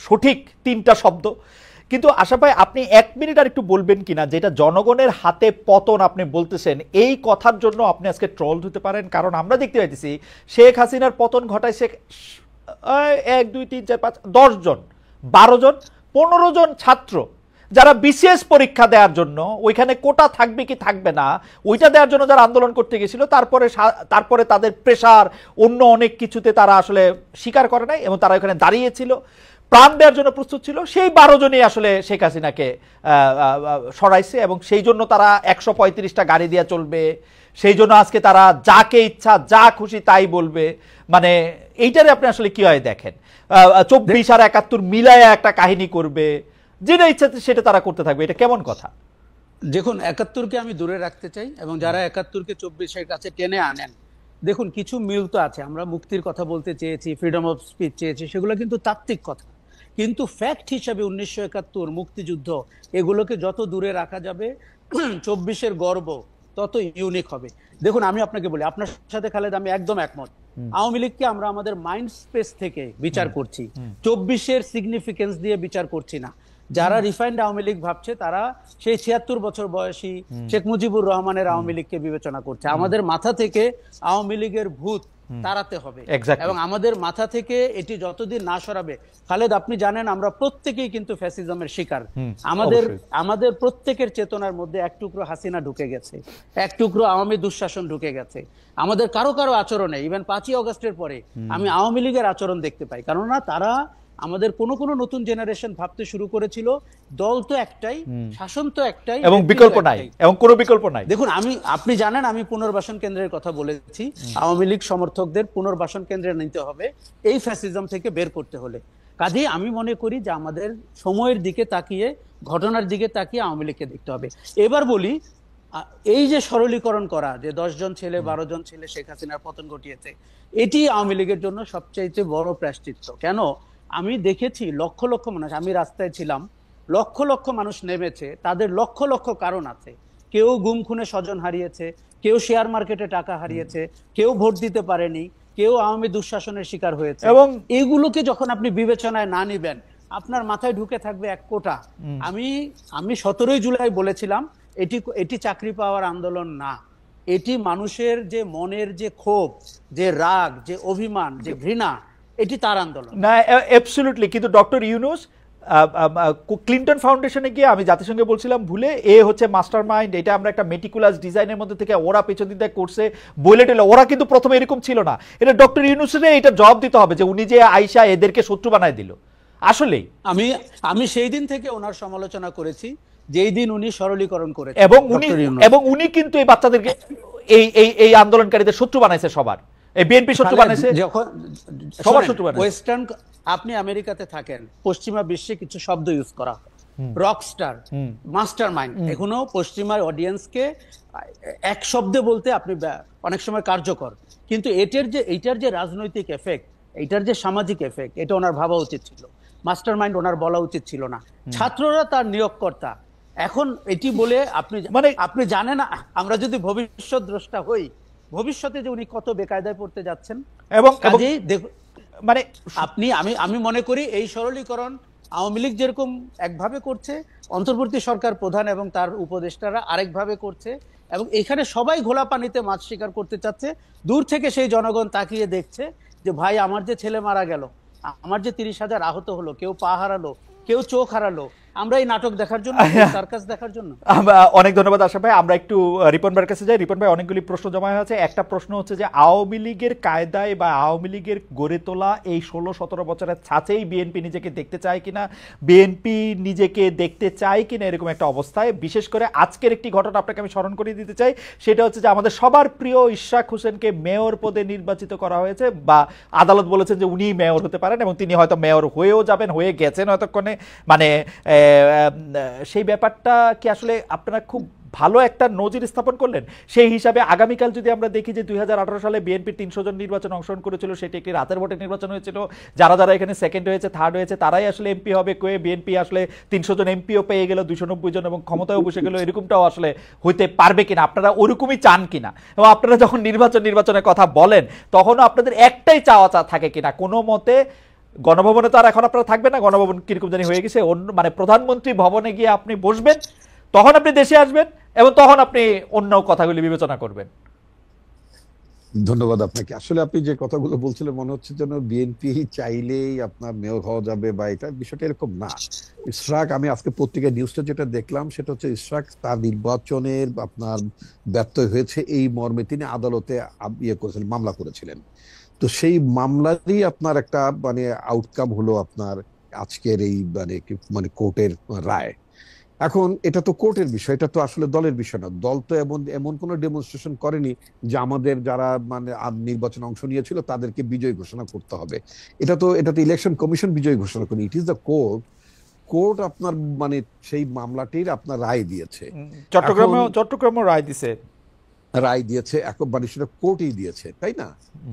সঠিক 3টা শব্দ। কিন্তু আশা ভাই, আপনি 1 মিনিট আর একটু বলবেন কিনা, যেটা জনগণের হাতে পতন আপনি বলতেছেন, এই কথার জন্য আপনি আজকে ট্রল হতে পারেন। কারণ আমরা দেখতে পাইতেছি শেখ হাসিনার পতন ঘটাইছে 1 2 3 4 5 10 জন, 12 জন, 15 জন ছাত্র, যারা বিসিএস পরীক্ষা দেওয়ার জন্য, ওইখানে কোটা থাকবে কি থাকবে না ওইটা দেওয়ার জন্য যারা আন্দোলন করতে গেছিল, তারপরে তাদের প্রেশার, অন্য অনেক কিছুতে তারা আসলে স্বীকার করে নাই এবং তারা ওইখানে দাঁড়িয়েছিল, প্রাণ দেওয়ার জন্য প্রস্তুত ছিল। সেই 12 জনই আসলে শেখ হাসিনাকে সরাইছে, এবং সেই জন্য তারা 135টা গাড়ি দিয়ে চলবে, সেই জন্য আজকে তারা যাকে ইচ্ছা যা খুশি তাই বলবে। মানে এইটারে আপনি আসলে কি হয় দেখেন, 24 আর 71 মিলায় একটা কাহিনী করবে, যেটা ইচ্ছা সেটা তারা করতে থাকবে। এটা কেমন কথা? দেখুন, 71কে আমি দূরে রাখতে চাই, এবং যারা 71কে 24-এর কাছে টেনে আনেন, দেখুন কিছু মিল তো আছে। আমরা মুক্তির কথা বলতে চেয়েছি, ফ্রিডম অফ স্পিচ চেয়েছি, সেগুলো কিন্তু তাত্ত্বিক কথা। কিন্তু ফ্যাক্ট হিসাবে 1971 মুক্তিযুদ্ধ, এগুলোকে যত দূরে রাখা যাবে 24-এর গর্ব তত ইউনিক হবে। দেখুন, আমি আপনাকে বলি, আপনার সাথে খালেদ আমি একদম একমত। আওয়ামী লীগকে আমরা আমাদের মাইন্ড স্পেস থেকে বিচার করছি, 24-এর সিগনিফিকেন্স দিয়ে বিচার করছি না। যারা রিফাইন্ড আওয়ামী লীগ ভাবছে, তারা সেই 76 বছর বয়সী শেখ মুজিবুর রহমানের আওয়ামী লীগকে বিবেচনা করছে। আমাদের মাথা থেকে আওয়ামী লীগের ভূত তাড়াতে হবে, এবং আমাদের মাথা থেকে এটি যতদিন না সরাবে, খালেদ আপনি জানেন আমরা প্রত্যেকেই কিন্তু ফ্যাসিজমের শিকার। আমাদের প্রত্যেকের চেতনার মধ্যে এক টুকরো হাসিনা ঢুকে গেছে, এক টুকরো আওয়ামী দুঃশাসন ঢুকে গেছে। আমাদের কারো কারো আচরণে, ইভেন 5ই অগস্টের পরে আমি আওয়ামী লীগের আচরণ দেখতে পাই। কেননা তারা আমাদের কোনো নতুন জেনারেশন ভাবতে শুরু করেছিল, দল তো একটাই, শাসন তো একটাই, এবং বিকল্প নাই, এবং কোনো বিকল্প নাই। দেখুন, আপনি জানেন আমি পুনর্বাসন কেন্দ্রের কথা বলেছি। আওয়ামী লীগ সমর্থকদের পুনর্বাসন কেন্দ্রে নিতে হবে এই ফ্যাসিজম থেকে বের করতে হলে। কাজেই আমি মনে করি যে আমাদের সময়ের দিকে তাকিয়ে, ঘটনার দিকে তাকিয়ে আওয়ামী লীগকে দেখতে হবে। এবার বলি, এই যে সরলীকরণ করা, যে 10 জন ছেলে 12 জন ছেলে শেখ হাসিনার পতন ঘটিয়েছে, এটি আওয়ামী লীগের জন্য সবচাইতে বড় প্রায়শ্চিত্ত। কেন? আমি দেখেছি লক্ষ লক্ষ মানুষ, আমি রাস্তায় ছিলাম, লক্ষ লক্ষ মানুষ নেমেছে, তাদের লক্ষ লক্ষ কারণ আছে। কেউ গুম খুনে স্বজন হারিয়েছে, কেউ শেয়ার মার্কেটে টাকা হারিয়েছে, কেউ ভোট দিতে পারেনি, কেউ আওয়ামী দুঃশাসনের শিকার হয়েছে। এবং এগুলোকে যখন আপনি বিবেচনায় না নিবেন, আপনার মাথায় ঢুকে থাকবে এক কোটা। আমি আমি 17ই জুলাই বলেছিলাম, এটি এটি চাকরি পাওয়ার আন্দোলন না, এটি মানুষের যে মনের যে ক্ষোভ, যে রাগ, যে অভিমান, যে ঘৃণা, এটি তার আন্দোলন। না, অ্যাবসলিউটলি। কিন্তু ডক্টর ইউনূস ক্লিন্টন ফাউন্ডেশনে গিয়ে আমি জাতিসংঘে বলছিলাম ভুলে হচ্ছে মাস্টার মাইন্ড, এটা আমরা একটা মেটিকুলাস ডিজাইনের মধ্যে থেকে ওরা পেছন দিতে করছে বলে টেলে। ওরা কিন্তু প্রথমে এরকম ছিল না। এটা ডক্টর ইউনূসের এটা জবাব দিতে হবে যে উনি যে আইসা এদেরকে শত্রু বানায় দিল। আসলেই আমি আমি সেই দিন থেকে ওনার সমালোচনা করেছি, যেই দিন উনি সরলীকরণ করেছেন। এবং উনি কিন্তু এই বাচ্চাদেরকে এই আন্দোলনকারীদের শত্রু বানাইছে, সবার এই বিএনপি শত্রু বানাইছে, যখন সবার শত্রু বানাইছে। ওয়েস্টার্ন, আপনি আমেরিকাতে থাকেন, পশ্চিমা বিশ্বে কিছু শব্দ ইউজ করা, রকস্টার, মাস্টার মাইন্ড, এখনো পশ্চিমা অডিয়েন্সকে এক শব্দে বলতে আপনি অনেক সময় কার্যকর, কিন্তু এইটার যে রাজনৈতিক এফেক্ট, এইটার যে সামাজিক এফেক্ট, এটা ওনার ভাবা উচিত ছিল। মাস্টার মাইন্ড ওনার বলা উচিত ছিল না। ছাত্ররা তার নিয়োগকর্তা। এখন এটি বলে আপনি জানেন না, আমরা যদি ভবিষ্যৎ দ্রষ্টা হই, ভবিষ্যতে যে উনি কত বেকায়দায় পড়তে যাচ্ছেন। এবং মানে আমি মনে করি এই সরলীকরণ আওয়ামী লীগ যেরকম একভাবে করছে, অন্তর্বর্তী সরকার প্রধান এবং তার উপদেষ্টারা আরেকভাবে করছে, এবং এখানে সবাই ঘোলা পানিতে মাছ শিকার করতে চাচ্ছে। দূর থেকে সেই জনগণ তাকিয়ে দেখছে যে ভাই, আমার যে ছেলে মারা গেল, আমার যে 30,000 আহত হলো, কেউ পা হারালো, কেউ চোখ হারালো, আমরা এই নাটক দেখার জন্য, সার্কাস দেখার জন্য। অনেক ধন্যবাদ আশরাফ ভাই। আমরা একটু রিপন ভাইয়ের কাছে যাই। রিপন ভাই, অনেকগুলি প্রশ্ন জমা হয়েছে। একটা প্রশ্ন হচ্ছে যে আওয়ামী লীগের কায়দায় বা আওয়ামী লীগের গড়ে তোলা এই 16-17 বছরের ছাঁচেই বিএনপি নিজেকে দেখতে চায় কিনা, বিএনপি নিজেকে দেখতে চায় কিনা এরকম একটা অবস্থায়। বিশেষ করে আজকের একটি ঘটনা আপনাকে আমি স্মরণ করিয়ে দিতে চাই, সেটা হচ্ছে যে আমাদের সবার প্রিয় ইশরাক হোসেনকে মেয়র পদে নির্বাচিত করা হয়েছে, বা আদালত বলেছেন যে উনি মেয়র হতে পারেন, এবং তিনি হয়তো মেয়র হয়েও যাবেন, হয়ে গেছেন হয়তক্ষণে। মানে সেই ব্যাপারটা কি আসলে আপনারা খুব ভালো একটা নজির স্থাপন করলেন? সেই হিসাবে আগামীকাল যদি আমরা দেখি যে 2018 সালে বিএনপি 300 জন নির্বাচন অংশগ্রহণ করেছিল, সেটি একটি রাতের ভোটে নির্বাচন হয়েছিল, যারা যারা এখানে সেকেন্ড হয়েছে, থার্ড হয়েছে, তারাই আসলে এমপি হবে, কয়ে বিএনপি আসলে 300 জন এমপিও পেয়ে গেল, 290 জন, এবং ক্ষমতায়ও বসে গেল, এরকমটাও আসলে হইতে পারবে কিনা, আপনারা ওরকমই চান কিনা? এবং আপনারা যখন নির্বাচনের কথা বলেন, তখনও আপনাদের একটাই চাওয়া থাকে কিনা কোনো মতে? গণভবনে তো আর এখন আপনারা থাকবেন না, গণভবন কিরকম জানি হয়ে গেছে, অন্য মানে প্রধানমন্ত্রী ভবনে গিয়ে আপনি বসবেন, তখন আপনি দেশে আসবেন, এবং তখন আপনি অন্য কথাগুলি বিবেচনা করবেন। ধন্যবাদ আপনাকে। আসলে আপনি যে কথাগুলো বলছিলেন, মনে হচ্ছে যেন বিএনপি চাইলেই আপনার মেয়র হওয়া যাবে, বা এটা বিষয়টা এরকম না। ইশরাক, আমি আজকে পত্রিকায় নিউজটা যেটা দেখলাম, সেটা হচ্ছে ইশরাক তার নির্বাচনের আপনার ব্যর্থ হয়েছে এই মর্মে তিনি আদালতে করেছিলেন, মামলা করেছিলেন। তো সেই মামলারই আপনার একটা মানে আউটকাম হলো আপনার আজকের এই মানে কোর্টের রায়। এখন এটা তো কোর্টের বিষয়, এটা তো আসলে দলের বিষয় না। দল তো এমন কোনো ডেমনস্ট্রেশন করেনি যে আমাদের যারা মানে নির্বাচনে অংশ নিয়েছিল তাদেরকে বিজয়ী ঘোষণা করতে হবে। এটা তো ইলেকশন কমিশন বিজয়ী ঘোষণা করেনি, ইট ইজ দ্য কোর্ট আপনার মানে সেই মামলাটির আপনার রায় দিয়েছে। চট্টগ্রামে রায় দিয়েছে, এখন মানে সেটা কোর্টই দিয়েছে, তাই না?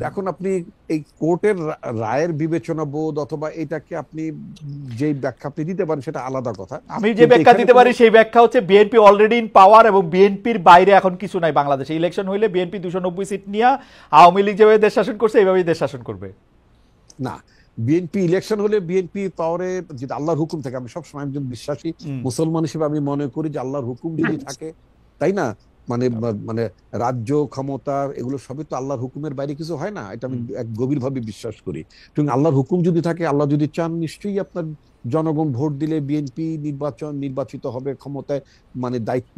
এখন আপনি এই কোর্টের রায়ের বিবেচনা বোধ অথবা এটাকে আপনি যে ব্যাখ্যা আপনি দিতে পারেন সেটা আলাদা কথা। আমি যে ব্যাখ্যা দিতে পারি সেই ব্যাখ্যা হচ্ছে বিএনপি অলরেডি ইন পাওয়ার, এবং বিএনপির বাইরে এখন কিছু নাই বাংলাদেশে। ইলেকশন হইলে বিএনপি 290 সিট নিয়ে আওয়ামী লীগ যেভাবে দেশ শাসন করছে এইভাবেই দেশ শাসন করবে না। বিএনপি ইলেকশন হলে বিএনপি পাওয়ারে যদি আল্লাহর হুকুম থাকে, আমি সবসময় একজন বিশ্বাসী মুসলমান হিসেবে আমি মনে করি যে আল্লাহর হুকুম যদি থাকে, তাই না, মানে রাজ্য ক্ষমতা এগুলো সবই তো আল্লাহর হুকুমের বাইরে কিছু হয় না, এটা আমি গভীরভাবে বিশ্বাস করি। কিন্তু আল্লাহর হুকুম যদি থাকে, আল্লাহ যদি চান, নিশ্চয়ই আপনার জনগণ ভোট দিলে বিএনপি নির্বাচিত হবে, ক্ষমতায় মানে দায়িত্ব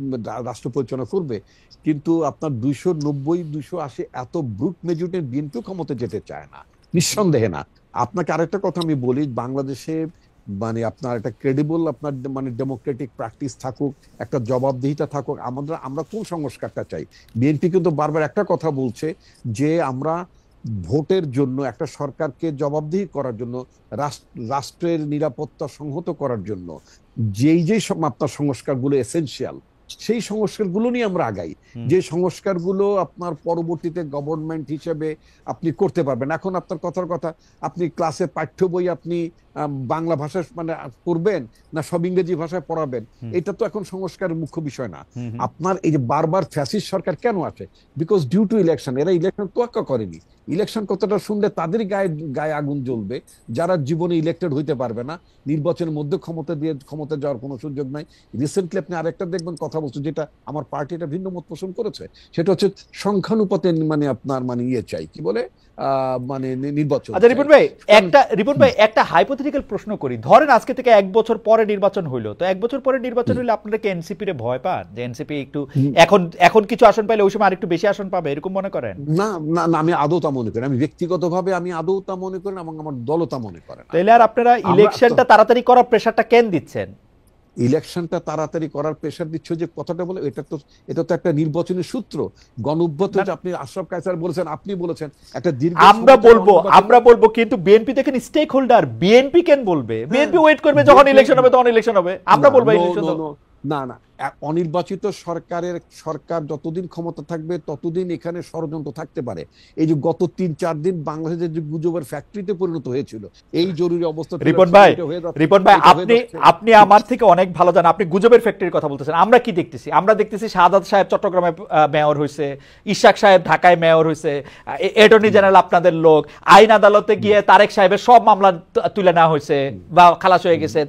রাষ্ট্র পরিচালনা করবে। কিন্তু আপনার 290 280 এত ব্রুট মেজরিটি বিএনপি ক্ষমতায় যেতে চায় না, নিঃসন্দেহে না। আপনাকে আরেকটা কথা আমি বলি, বাংলাদেশে মানে আপনার একটা ক্রেডিবল আপনার মানে ডেমোক্রেটিক প্র্যাকটিস থাকুক, একটা জবাবদিহিতা থাকুক। আমরা কোন সংস্কারটা চাই? বিএনপি কিন্তু বারবার একটা কথা বলছে যে আমরা ভোটের জন্য, একটা সরকারকে জবাবদিহি করার জন্য, রাষ্ট্রের নিরাপত্তা সংহত করার জন্য যেই সব আপনার সংস্কারগুলো এসেনশিয়াল, সেই সংস্কারগুলো নিয়ে আমরা আগাই, যে সংস্কারগুলো আপনার পরবর্তীতে গভর্নমেন্ট হিসেবে আপনি করতে পারবেন। এখন আপনার কথার কথা, আপনি ক্লাসে পাঠ্য বই আপনি বাংলা ভাষায় মানে করবেন না সব ইংরেজি ভাষায় পড়াবেন, এটা তো এখন সংস্কারের মুখ্য বিষয় না। আপনার এই যে বারবার ফ্যাসিস্ট সরকার কেন আসে? Because due to election. এরা ইলেকশন তোয়াক্কা করেনি। ইলেকশন কথাটা শুনলে তাদের গায়ে গায়ে আগুন জ্বলবে যারা জীবনে ইলেক্টেড হইতে পারবে না, নির্বাচনের মধ্যে ক্ষমতা যাওয়ার কোনো সুযোগ নাই। রিসেন্টলি আপনি আরেকটা দেখবেন কথা বলছেন, যেটা আমার পার্টি এটা ভিন্ন মত পোষণ করেছে, সেটা হচ্ছে সংখ্যানুপাতে মানে আপনার মানে ইয়ে চাই, কি বলে মানে নির্বাচন। আচ্ছা রিপন ভাই একটা হাইপোথেটিক্যাল প্রশ্ন করি। ধরেন আজকে থেকে 1 বছর পরে নির্বাচন হইলো, তো 1 বছর পরে নির্বাচন হইলে আপনারা কি এনসিপি রে ভয় পান যে এনসিপি একটু এখন কিছু আসন পাইলে ওই সময় আরেকটু বেশি আসন পাবে, এরকম মনে করেন? না না না, আমি আদৌ তা মনে করি, আমি ব্যক্তিগতভাবে আমি আদৌ তা মনে করি এবং আমার দলও তা মনে করে না। তাহলে আর আপনারা ইলেকশনটা তাড়াতাড়ি করার প্রেসারটা কেন দিচ্ছেন? ইলেকশনটা তাড়াতাড়ি করার প্রেশার দিচ্ছ যে কথাটা বলে, এটা তো একটা নির্বাচনী সূত্র। গণঅভ্যুত্থান যে আপনি আশরাফ কায়সার বলেছেন, আপনি বলেছেন একটা দীর্ঘ, আমরা বলবো কিন্তু বিএনপি দেখেন স্টেক হোল্ডার, বিএনপি কেন বলবে? বিএনপি ওয়েট করবে যখন ইলেকশন হবে তখন ইলেকশন হবে, আমরা বলবো ইলেকশন। না না, অনির্বাচিত সরকার যতদিন ক্ষমতা থাকবে ততদিন এখানে ষড়যন্ত্র থাকতে পারে। এই যে গত 3-4 দিন বাংলাদেশের যে গুজবের ফ্যাক্টরিতে পরিণত হয়েছিল এই জরুরি অবস্থা। রিপন ভাই আপনি আমার থেকে অনেক ভালো জানেন, আপনি গুজবের ফ্যাক্টরির কথা বলতেছেন। আমরা কি দেখতেছি? আমরা দেখতেছি শাহাদাত সাহেব চট্টগ্রামে মেয়র হয়েছে, ইশাক সাহেব ঢাকায় মেয়র হয়েছে, অ্যাটর্নি জেনারেল আপনাদের লোক, আইন আদালতে গিয়ে তারেক সাহেবের সব মামলা তুলে নেওয়া হয়েছে বা খালাস হয়ে গেছে,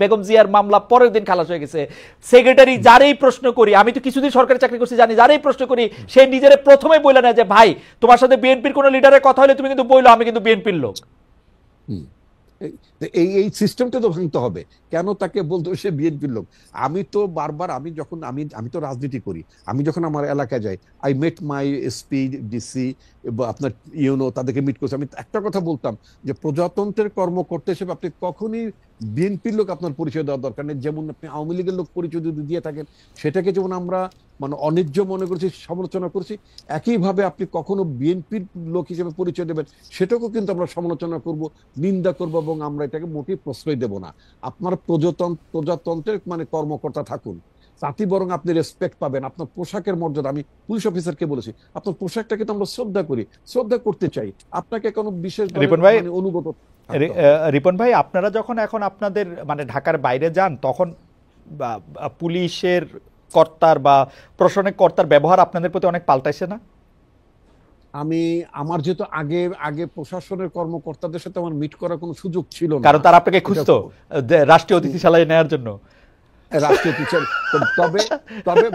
বেগম জিয়ার মামলা পরের দিন খালাস হয়ে গেছে। সেক্রেটারি যারাই প্রশ্ন করি, আমি তো কিছুদিন সরকারি চাকরি করছি জানি, যারাই প্রশ্ন করি সে নিজের প্রথমে বলে না যে ভাই তোমার সাথে বিএনপির কোন লিডারের কথা হলে তুমি কিন্তু বললো আমি কিন্তু বিএনপির লোক। এই সিস্টেমটা তো ভাঙতে হবে। কেন তাকে বলতো সে বিএনপির লোক? আমি তো বারবার আমি তো রাজনীতি করি, আমি যখন আমার এলাকায় যাই, I met my SP DC আপনার ইউনো, তাদেরকে মিট করছি। আমি একটা কথা বলতাম যে প্রজাতন্ত্রের কর্মকর্তা হিসেবে আপনি কখনই বিএনপির লোক আপনার পরিচয় দেওয়ার দরকার নেই। যেমন আপনি আওয়ামী লীগের লোক পরিচয় যদি দিয়ে থাকেন, সেটাকে যেমন আমরা মানে অন্যায্য মনে করছি, সমালোচনা করছি, একইভাবে আপনি কখনো বিএনপির লোক হিসেবে পরিচয় দেবেন, সেটাকেও কিন্তু আমরা সমালোচনা করব, নিন্দা করব, এবং আমরা এটাকে মোটেই প্রশ্রয় দেব না। আপনার প্রজাতন্ত্রের মানে কর্মকর্তা থাকুন, তাতে বরং আপনি রেসপেক্ট পাবেন। আপনার পোশাকের মর্যাদা, আমি পুলিশ অফিসারকে বলেছি, আপনার পোশাকটাকে তো আমরা শ্রদ্ধা করতে চাই, আপনাকে কোনো বিশেষ অনুগত। রিপন ভাই আপনারা যখন এখন আপনাদের মানে ঢাকার বাইরে যান, তখন পুলিশের কর্তার বা প্রশাসনিক কর্তার ব্যবহার আপনাদের প্রতি অনেক পাল্টাইছে না? আমার যেহেতু আগে প্রশাসনের কর্মকর্তাদের সাথে আমার মিট করার কোনো সুযোগ ছিল না, কারণ তারা আপনাকে খুঁজতো রাষ্ট্রীয় অতিথিশালায় নেওয়ার জন্য। তবে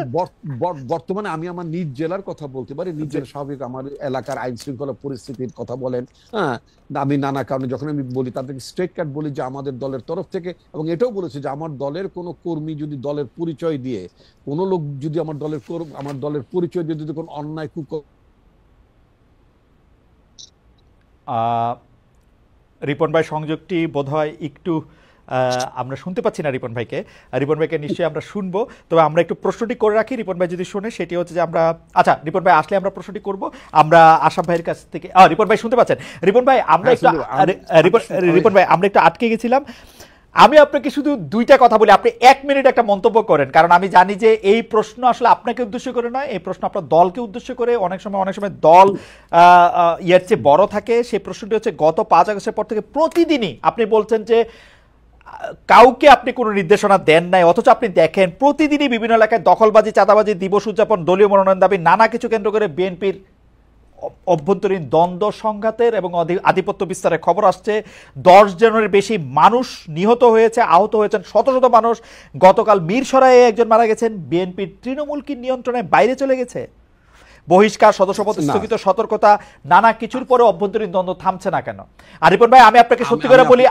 বর্তমানে আমি আমার নিজ জেলার কথা বলতে পারি। নিজ জেলা স্বাভাবিক আমার এলাকার আইন শৃঙ্খলা পরিস্থিতির কথা বলেন, হ্যাঁ, আমি নানা কারণে যখন আমি বলি তাদেরকে স্ট্রেট কাট বলি যে আমাদের দলের তরফ থেকে, এবং এটাও বলেছি যে আমার দলের কোনো কর্মী যদি দলের পরিচয় দিয়ে কোনো লোক যদি আমার দলের পরিচয় দিয়ে যদি কোনো অন্যায় রিপন ভাই সংযোগটি বোধহয় একটু আমরা শুনতে পাচ্ছি না রিপন ভাইকে নিশ্চয়ই আমরা শুনবো। তবে আমরা একটু প্রশ্নটি করে রাখি, রিপন ভাই যদি শুনে, সেটি হচ্ছে যে আমরা আচ্ছা রিপন ভাই আসলে আমরা প্রশ্নটি করব। আমরা আশাফ ভাইয়ের কাছ থেকে রিপন ভাই শুনতে পাচ্ছেন? রিপন ভাই আমরা একটু আটকে গেছিলাম। আমি আপনাকে শুধু 2টা কথা বলি, আপনি 1 মিনিট একটা মন্তব্য করেন, কারণ আমি জানি যে এই প্রশ্ন আসলে আপনাকে উদ্দেশ্য করে নয়, এই প্রশ্ন আপনার দলকে উদ্দেশ্য করে। অনেক সময় দল এর চেয়ে বড় থাকে। সেই প্রশ্নটি হচ্ছে গত 5 আগস্টের পর থেকে প্রতিদিনই আপনি বলছেন যে কাউকে আপনি কোনো নির্দেশনা দেন নাই, অথচ আপনি দেখেন প্রতিদিনই বিভিন্ন এলাকায় দখলবাজি, চাঁদাবাজি, দিবস উদযাপন, দলীয় মনোনয়ন দাবি, নানা কিছু কেন্দ্র করে বিএনপির অভ্যন্তরীণ দ্বন্দ্ব সংঘাতের এবং আধিপত্য বিস্তারের খবর আসছে। 10 জনের বেশি মানুষ নিহত হয়েছে, আহত হয়েছেন শত শত মানুষ। গতকাল মিরসরাইয়ে একজন মারা গেছেন। বিএনপির তৃণমূল কি নিয়ন্ত্রণের বাইরে চলে গেছে? বহিষ্কার, সদস্যপদ স্থগিত, সতর্কতা, নানা কিছুর পরে অভ্যন্তরীণ দ্বন্দ্ব থামছে না কেন? আর রিপন ভাই আমি আপনাকে সত্যি করে বলি,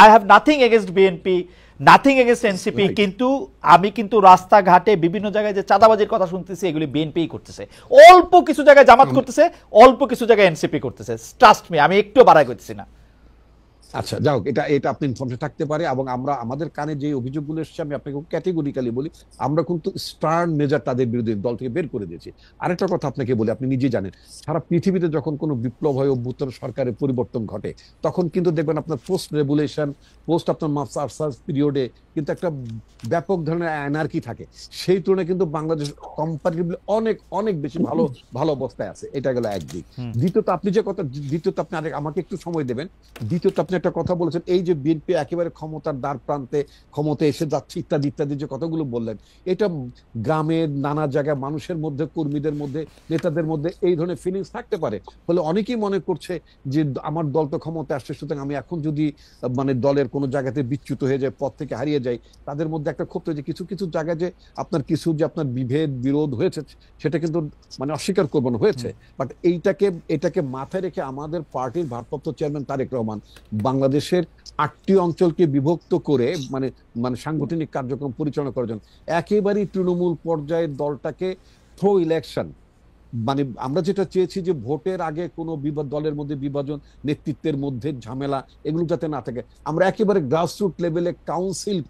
I have nothing against BNP, nothing against NCP, কিন্তু আমি কিন্তু রাস্তাঘাটে বিভিন্ন জায়গায় যে চাঁদাবাজির কথা শুনতেছি এগুলি বিএনপি করতেছে। অল্প কিছু জায়গায় জামাত করতেছে, অল্প কিছু জায়গায় এনসিপি করতেছে। ট্রাস্ট মি, আমি একটু বাড়াই করতেছি না। আচ্ছা, যাও, এটা এটা আপনি ইনফরমেশন থাকতে পারে। এবং আমরা আমাদের কানে যে অভিযোগগুলো এসেছে, আমি আপনাকে ক্যাটেগরিক্যালি বলি, আমরা কিন্তু স্টার্ন মেজার তাদের বিরুদ্ধে দল থেকে বের করে দিয়েছি। আরেকটা কথা আপনাকে বলি, আপনি নিজেই জানেন, সারা পৃথিবীতে যখন কোনো বিপ্লব হয়, অভ্যুত্থান, সরকারের পরিবর্তন ঘটে, তখন কিন্তু দেখবেন আপনার পোস্ট রেগুলেশন, পোস্ট আপনার মাস্টার্স পিরিয়ডে কিন্তু একটা ব্যাপক ধরনের অ্যানার্কি থাকে। সেই তুলনায় কিন্তু বাংলাদেশ কম্পারেটিভলি অনেক অনেক বেশি ভালো ভালো অবস্থায় আছে। এটা গেল একদিক। দ্বিতীয়ত আপনি যে কথা, দ্বিতীয়ত আপনি আমাকে একটু সময় দেবেন। দ্বিতীয়ত আপনি একটা কথা বলেছেন, এই যে বিএনপি একেবারে ক্ষমতার দ্বার প্রান্তে, ক্ষমতা এসে যাচ্ছে ইত্যাদি ইত্যাদি যে কথাগুলো বললেন, এটা গ্রামের নানা জায়গায় মানুষের মধ্যে, কর্মীদের মধ্যে, নেতাদের মধ্যে এই ধরনের ফিলিংস থাকতে পারে। ফলে অনেকেই মনে করছে যে আমার দল তো ক্ষমতা আসছে, সুতরাং আমি এখন যদি মানে দলের কোনো জায়গাতে বিচ্যুত হয়ে যায়, পথ থেকে হারিয়ে যাই, তাদের মধ্যে একটা ক্ষোভ যে কিছু কিছু জায়গায় যে আপনার কিছু যে আপনার বিভেদ বিরোধ হয়েছে, সেটা কিন্তু মানে অস্বীকার করবো না, হয়েছে। বাট এটাকে মাথায় রেখে আমাদের পার্টির ভারপ্রাপ্ত চেয়ারম্যান তারেক রহমান বাংলাদেশের 8টি অঞ্চলকে বিভক্ত করে মানে মানে সাংগঠনিক কার্যক্রম পরিচালনা করার জন্য একেবারেই তৃণমূল পর্যায়ের দলটাকে প্রো ইলেকশন, মানে আমরা যেটা চেয়েছি যে ভোটের আগে কোনো দলের মধ্যে বিভাজন, নেতৃত্বের মধ্যে ঝামেলা, এগুলো যাতে না থাকে, আমরা একেবারে গ্রাসরুট লেভেলে কাউন্সিল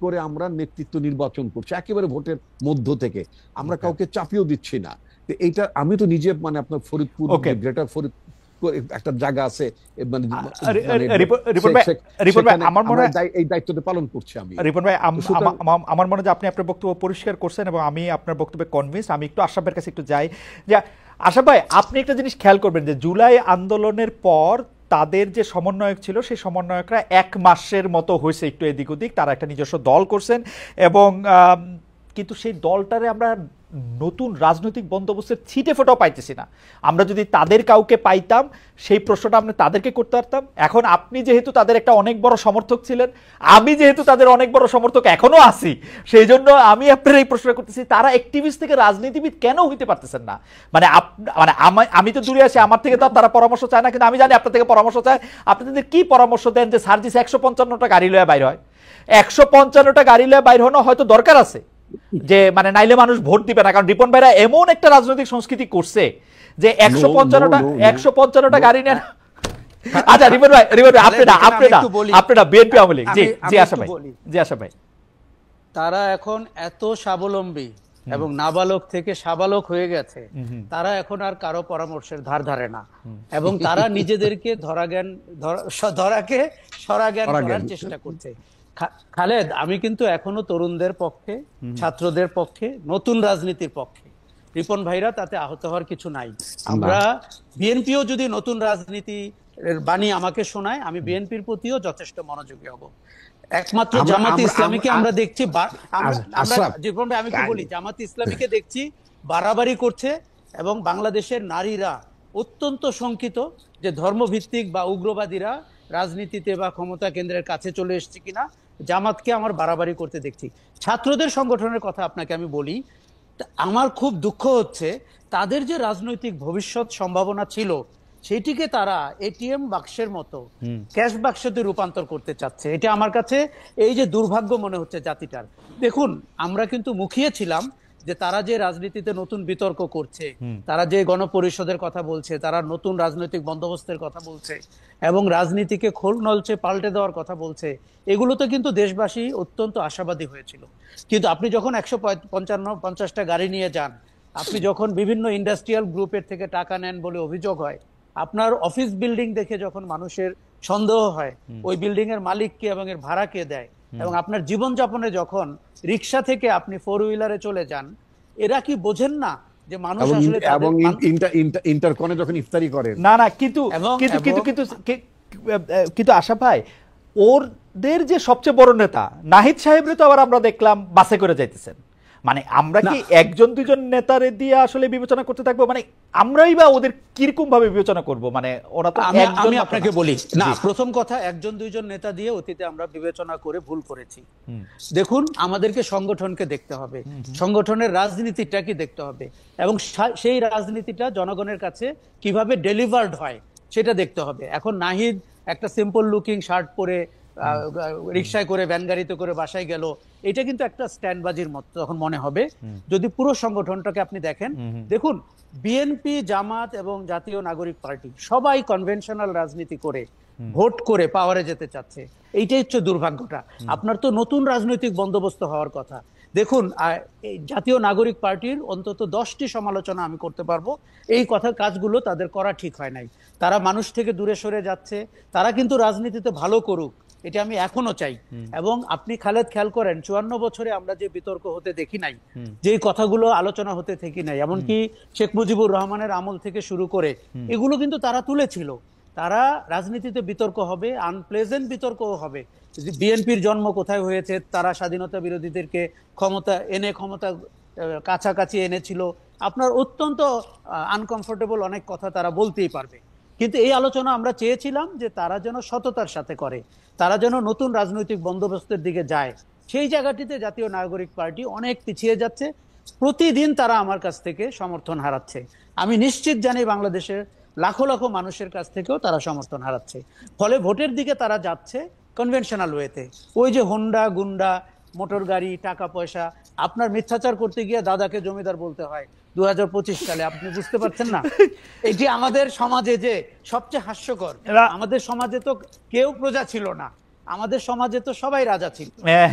করে আমরা নেতৃত্ব নির্বাচন করছি, একেবারে ভোটের মধ্য থেকে। আমরা কাউকে চাপিয়েও দিচ্ছি না। তো এইটা আমি তো নিজে মানে আপনার ফরিদপুর, গ্রেটার ফরিদপুর একটা জায়গা আছে, মানে এই দায়িত্বটা পালন করছি আমি। রিপন ভাই, আমার মনে হয় আপনি আপনার বক্তব্য পরিষ্কার করছেন এবং আমি আপনার বক্তব্যে কনভিন্স। আমি একটু আশরাফ ভাইয়ের কাছে একটু যাই। যে আশরাফ ভাই, আপনি একটা জিনিস খেয়াল করবেন যে জুলাই আন্দোলনের পর তাদের যে সমন্বয়ক ছিল, সেই সমন্বয়করা 1 মাসের মতো হয়েছে একটু এদিক ওদিক, তারা একটা নিজস্ব দল করছেন এবং কিন্তু সেই দলটারে আমরা নতুন রাজনৈতিক বন্দোবস্তের ছিটে ফোটাও পাইতেছি না। আমরা যদি তাদের কাউকে পাইতাম, সেই প্রশ্নটা আমরা তাদেরকে করতে পারতাম। এখন আপনি যেহেতু তাদের একটা অনেক বড় সমর্থক ছিলেন, আমি যেহেতু তাদের অনেক বড় সমর্থক এখনো আছি, সেই জন্য আমি আপনার এই প্রশ্ন করতেছি, তারা অ্যাক্টিভিস্ট থেকে রাজনীতিবিদ কেন হইতে পারতেছেন না? মানে আমি তো দূরে আছি, আমার থেকে তো তারা পরামর্শ চায় না, কিন্তু আমি জানি আপনার থেকে পরামর্শ চায়। আপনি তাদের কি পরামর্শ দেন যে সার্জিস 155টা গাড়ি লয়ে বাইর হয়? 155টা গাড়ি লয়ে বাইর হনো হয়তো দরকার আছে, যে মানে নাইলে মানুষ ভোট দিবে না। কারণ রিপন ভাইরা এমন একটা রাজনৈতিক সংস্কৃতি করছে যে 155টা গাড়ি নেন। আচ্ছা রিপন ভাই, আপনারা বিএনপি আওয়ামী লীগ, জি আশা ভাই, তারা এখন এত স্বাবলম্বী এবং নাবালক থেকে সাবালক হয়ে গেছে, তারা এখন আর কারো পরামর্শের ধার ধারে না এবং তারা নিজেদেরকে ধরাকে সরাজ্ঞান করার চেষ্টা করছে। খালেদ, আমি কিন্তু এখনো তরুণদের পক্ষে, ছাত্রদের পক্ষে, নতুন রাজনীতির পক্ষে। রিপন ভাইরা তাতে আহত হওয়ার কিছু নাই। আমরা বিএনপিও যদি নতুন রাজনীতি বাণী আমাকে শোনায়, আমি বিএনপির প্রতিও যথেষ্ট মনোযোগী হব। একমাত্র জামাতে ইসলামীকে আমরা দেখছি, রিপন ভাই আমি কি বলি, জামাতে ইসলামীকে দেখছি বাড়াবাড়ি করছে এবং বাংলাদেশের নারীরা অত্যন্ত শঙ্কিত যে ধর্মভিত্তিক বা উগ্রবাদীরা রাজনীতিতে বা ক্ষমতা কেন্দ্রের কাছে চলে এসেছে কিনা। জামাতকে আমার বাড়াবাড়ি করতে দেখছি। ছাত্রদের সংগঠনের কথা আপনাকে আমি বলি, আমার খুব দুঃখ হচ্ছে তাদের যে রাজনৈতিক ভবিষ্যৎ সম্ভাবনা ছিল, সেটিকে তারা এটিএম বাক্সের মতো ক্যাশ বাক্সতে রূপান্তর করতে চাচ্ছে। এটা আমার কাছে এই যে দুর্ভাগ্য মনে হচ্ছে জাতিটার। দেখুন, আমরা কিন্তু মুখিয়েছিলাম যে তারা যে রাজনীতিতে নতুন বিতর্ক করছে, তারা যে গণপরিষদের কথা বলছে, তারা নতুন রাজনৈতিক বন্দোবস্তের কথা বলছে এবং রাজনীতিকে খোল নলচে পাল্টে দেওয়ার কথা বলছে, এগুলোতে কিন্তু দেশবাসী অত্যন্ত আশাবাদী হয়েছিল। কিন্তু আপনি যখন 150টা গাড়ি নিয়ে যান, আপনি যখন বিভিন্ন ইন্ডাস্ট্রিয়াল গ্রুপের থেকে টাকা নেন বলে অভিযোগ হয়, আপনার অফিস বিল্ডিং দেখে যখন মানুষের সন্দেহ হয় ওই বিল্ডিং এর মালিক কে এবং এর ভাড়া কে দেয়, এবং আপনার জীবনযাপনে যখন রিক্সা থেকে আপনি 4 হুইলারে চলে যান, এরা কি বোঝেন না যে মানুষ আসলে এবং ইন্টারকনে যখন ইফতারি করেন? না কিন্তু কিন্তু আশা ভাই, ওদের যে সবচেয়ে বড় নেতা নাহিদ সাহেবরে তো আবার আমরা দেখলাম বাসে করে যাইতেছেন। মানে আমরা কি 1-2জন নেতারে দিয়ে আসলে বিবেচনা করতে থাকবো? মানে আমরাই বা ওদের কিরকম ভাবে বিবেচনা করব? মানে ওরা তো আমি আপনাকে বলি না, প্রথম কথা, 1-2জন নেতা দিয়ে অতীতে আমরা বিবেচনা করে ভুল করেছি। দেখুন, আমাদেরকে সংগঠনকে দেখতে হবে, সংগঠনের রাজনীতিটা কি দেখতে হবে, এবং সেই রাজনীতিটা জনগণের কাছে কিভাবে ডেলিভার্ড হয় সেটা দেখতে হবে। এখন নাহিদ একটা সিম্পল লুকিং শার্ট পরে রিকশায় করে ভ্যান গাড়িতে করে বাসায় গেল, এটা কিন্তু একটা স্ট্যান্ডবাজির মতো তখন মনে হবে। যদি পুরো সংগঠনটাকে আপনি দেখেন, দেখুন বিএনপি, জামাত এবং জাতীয় নাগরিক পার্টি সবাই কনভেনশনাল রাজনীতি করে ভোট করে পাওয়ারে যেতে চাচ্ছে। এইটাই হচ্ছে দুর্ভাগ্যটা। আপনার তো নতুন রাজনৈতিক বন্দোবস্ত হওয়ার কথা। দেখুন এই জাতীয় নাগরিক পার্টির অন্তত 10টি সমালোচনা আমি করতে পারবো, এই কথা কাজগুলো তাদের করা ঠিক হয় নাই। তারা মানুষ থেকে দূরে সরে যাচ্ছে। তারা কিন্তু রাজনীতিতে ভালো করুক, এটা আমি এখনো চাই। এবং আপনি খালেদ খেয়াল করেন, 54 বছরে আমরা যে বিতর্ক হতে দেখি নাই, যে কথাগুলো আলোচনা হতে দেখি নাই, এমনকি শেখ মুজিবুর রহমানের আমল থেকে শুরু করে এগুলো কিন্তু তারা তুলেছিল। তারা রাজনীতিতে বিতর্ক হবে, আনপ্লেজেন্ট বিতর্কও হবে। বিএনপির জন্ম কোথায় হয়েছে, তারা স্বাধীনতা বিরোধীদেরকে ক্ষমতা কাছাকাছি এনেছিল, আপনার অত্যন্ত আনকমফোর্টেবল অনেক কথা তারা বলতেই পারবে। কিন্তু এই আলোচনা আমরা চেয়েছিলাম যে তারা যেন সততার সাথে করে, তারা যেন নতুন রাজনৈতিক বন্দোবস্তের দিকে যায়। সেই জায়গাটিতে জাতীয় নাগরিক পার্টি অনেক পিছিয়ে যাচ্ছে। প্রতিদিন তারা আমার কাছ থেকে সমর্থন হারাচ্ছে। আমি নিশ্চিত জানি বাংলাদেশের লাখো লাখো মানুষের কাছ থেকেও তারা সমর্থন হারাচ্ছে। ফলে ভোটের দিকে তারা যাচ্ছে কনভেনশনাল ওয়েতে। ওই যে হোন্ডা গুন্ডা, মোটর গাড়ি, টাকা পয়সা, আপনার মিথ্যাচার করতে গিয়ে দাদাকে জমিদার বলতে হয় 2025 সালে, আপনি বুঝতে পারছেন না? এটি আমাদের সমাজে যে সবচেয়ে হাস্যকর। আমাদের সমাজে তো কেউ প্রজা ছিল না, আমাদের সমাজে তো সবাই রাজা ছিল।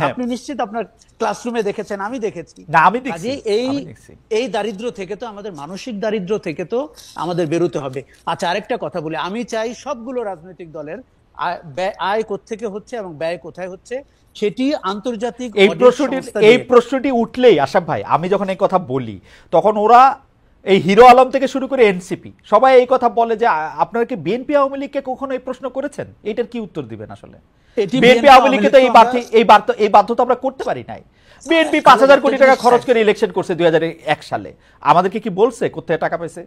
আপনি নিশ্চিত আপনার ক্লাসরুমে দেখেছেন, আমি দেখেছি। এই দারিদ্র থেকে তো, আমাদের মানসিক দারিদ্র থেকে তো আমাদের বেরোতে হবে। আচ্ছা, আরেকটা কথা বলি, আমি চাই সবগুলো রাজনৈতিক দলের আয় কোত্থেকে হচ্ছে এবং ব্যয় কোথায় হচ্ছে সেটি আন্তর্জাতিক এই প্রশ্নটি উঠলেই আশরাফ ভাই, আমি যখন এই কথা বলি তখন ওরা এই হিরো আলম থেকে শুরু করে এনসিপি সবাই এই কথা বলে যে আপনারা কি বিএনপি আওয়ামী লীগকে কখনো এই প্রশ্ন করেছেন? এটার কি উত্তর দিবেন? আসলে বিএনপি আওয়ামী লীগকে তো এই বাধ্যতা আমরা করতে পারি নাই। বিএনপি 5,000 কোটি টাকা খরচ করে ইলেকশন করছে 2001 সালে। আমাদেরকে কি বলছে কোথায় টাকা পাইছে?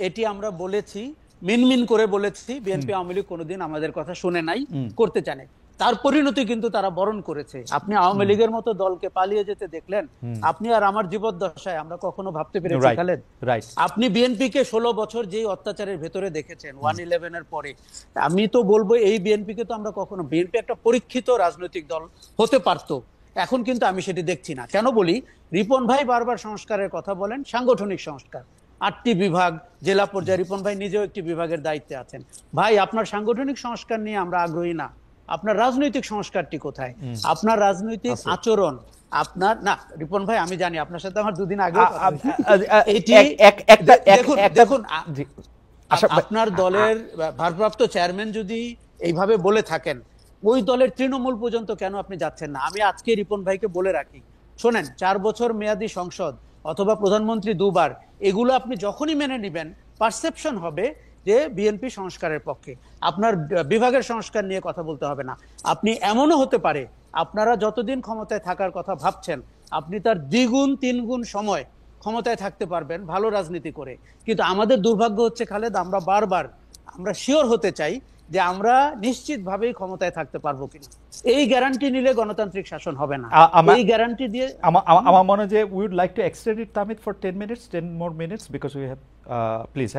এটি আমরা বলেছি, মিনমিন করে বলেছি। বিএনপি আওয়ামী লীগ কোনোদিন আমাদের কথা শুনে নাই, করতে জানে। তার পরিণতি কিন্তু তারা বরণ করেছে। আপনি আওয়ামী লীগের মতো দলকে পালিয়ে যেতে দেখলেন, আপনি আর আমার জীবদ্দশায় আমরা কখনো ভাবতে পেরেছি খালেদ? আপনি বিএনপি কে 16 বছর যেই অত্যাচারের ভেতরে দেখেছেন 1/11 এর পরে, আমি তো বলবো এই বিএনপি কে তো আমরা কখনো, বিএনপি একটা পরীক্ষিত রাজনৈতিক দল হতে পারতো, এখন কিন্তু আমি সেটি দেখছি না। কেন বলি? রিপন ভাই বারবার সংস্কারের কথা বলেন, সাংগঠনিক সংস্কার, 8টি বিভাগ, জেলা পর্যায়ে। রিপন ভাই নিজেও একটি বিভাগের দায়িত্বে আছেন। ভাই, আপনার সাংগঠনিক সংস্কার নিয়ে আমরা আগ্রহী না। আপনার রাজনৈতিক সংস্কারটি কোথায়? আপনার রাজনৈতিক আচরণ, আপনার না রিপন ভাই, আমি জানি আপনার সাথে আমার দুদিন আগে দেখুন, আপনার দলের ভারপ্রাপ্ত চেয়ারম্যান যদি এইভাবে বলে থাকেন, ওই দলের তৃণমূল পর্যন্ত কেন আপনি যাচ্ছেন না? আমি আজকে রিপন ভাইকে বলে রাখি, শোনেন, 4 বছর মেয়াদী সংসদ অথবা প্রধানমন্ত্রী 2 বার, এগুলো আপনি যখনই মেনে নেবেন, পারসেপশন হবে যে বিএনপি সংস্কারের পক্ষে। আপনার বিভাগের সংস্কার নিয়ে কথা বলতে হবে না। আপনি এমনও হতে পারে, আপনারা যতদিন ক্ষমতায় থাকার কথা ভাবছেন, আপনি তার 2 গুণ 3 গুণ সময় ক্ষমতায় থাকতে পারবেন ভালো রাজনীতি করে। কিন্তু আমাদের দুর্ভাগ্য হচ্ছে খালেদ, আমরা বারবার আমরা শিওর হতে চাই যে আমরা নিশ্চিতভাবেই ক্ষমতায় থাকতে পারবো কিনা। এই গ্যারান্টি নিলে গণতান্ত্রিক শাসন হবে না। এই গ্যারান্টি দিয়ে আমার মনে হয় যে we would like to extend it তামিদ for 10 minutes, 10 more minutes, because we have please.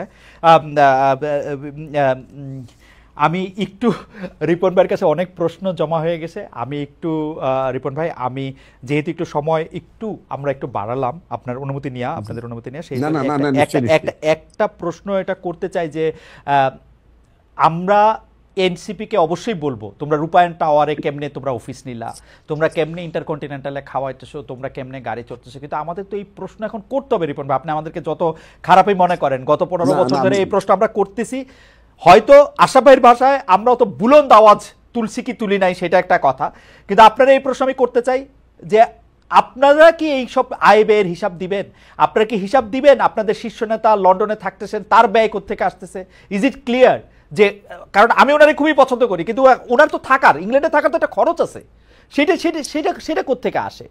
আমি একটু রিপন ভাইয়ের কাছে অনেক প্রশ্ন জমা হয়ে গেছে। আমি একটু রিপন ভাই, আমি যেহেতু একটু সময় আমরা একটু বাড়ালাম আপনার অনুমতি নিয়ে, আপনাদের অনুমতি নিয়ে, সেই একটা প্রশ্ন এটা করতে চাই যে আমরা এনসিপিকে অবশ্যই বলবো, তোমরা রূপায়ণ টাওয়ারে কেমনে তোমরা অফিস নিলা, তোমরা কেমনে ইন্টারকন্টিনেন্টালে খাওয়াইতেছো, তোমরা কেমনে গাড়ি চড়তেছো, কিন্তু আমাদের তো এই প্রশ্ন এখন করতে হবে রিপন ভাই। আপনি আমাদেরকে যত খারাপই মনে করেন, গত 15 বছর ধরে এই প্রশ্ন আমরা করতেছি। হয়তো আশরাফ ভাইয়ের ভাষায় আমরা অত বুলন্দ আওয়াজ তুলছি কি তুলি নাই সেটা একটা কথা, কিন্তু আপনারা এই প্রশ্ন আমি করতে চাই যে আপনারা কি এই সব আয় ব্যয়ের হিসাব দিবেন? আপনারা কি হিসাব দিবেন আপনাদের শীর্ষ নেতা লন্ডনে থাকতেছেন, তার ব্যয় কোত্থেকে আসতেছে? Is it clear? যে কারণ আমি ওনারে খুবই পছন্দ করি, কিন্তু ওনার তো থাকার, ইংল্যান্ডে থাকার তো একটা খরচ আছে, সেটা কোত্থেকে আসে?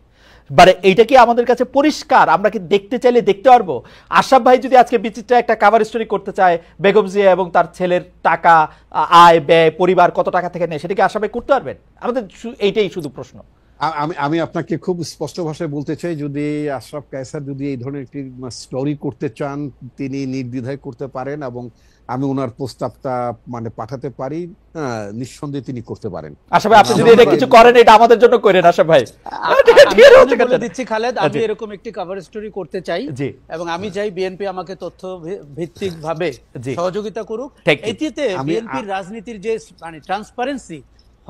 মানে এইটা কি আমাদের কাছে পরিষ্কার? আমরা কি দেখতে চাইলে দেখতে পারবো? আশরাফ ভাই যদি আজকে বিচিত্র একটা কভার স্টোরি করতে চায়, বেগম জিয়া এবং তার ছেলের টাকা, আয় ব্যয়, পরিবার কত টাকা থেকে নেয়, সেটা কি আশরাফ ভাই করতে পারবেন? আমাদের এইটাই শুধু প্রশ্ন। আমি আপনাকে খুব স্পষ্ট ভাষায় বলতে চাই, যদি আশরাফ কায়সার যদি এই ধরনের একটি স্টোরি করতে চান, তিনি নির্দ্বিধায় করতে পারেন, এবং আমি ওনার প্রস্তাবটা মানে পাঠাতে পারি, নিঃসন্দেহে তিনি করতে পারেন। আশা ভাই, আপনি যদি আমার এটা কিছু করেন, এটা আমাদের জন্য করেন আশা ভাই। আমি বলে দিচ্ছি খালেদ, আমি এরকম একটি কভার স্টোরি করতে চাই জি। এবং আমি চাই বিএনপি আমাকে তথ্য ভিত্তিক ভাবে জি। সহযোগিতা করুক। Thank you. এটিতে বিএনপির রাজনীতির যে মানে ট্রান্সপারেন্সি,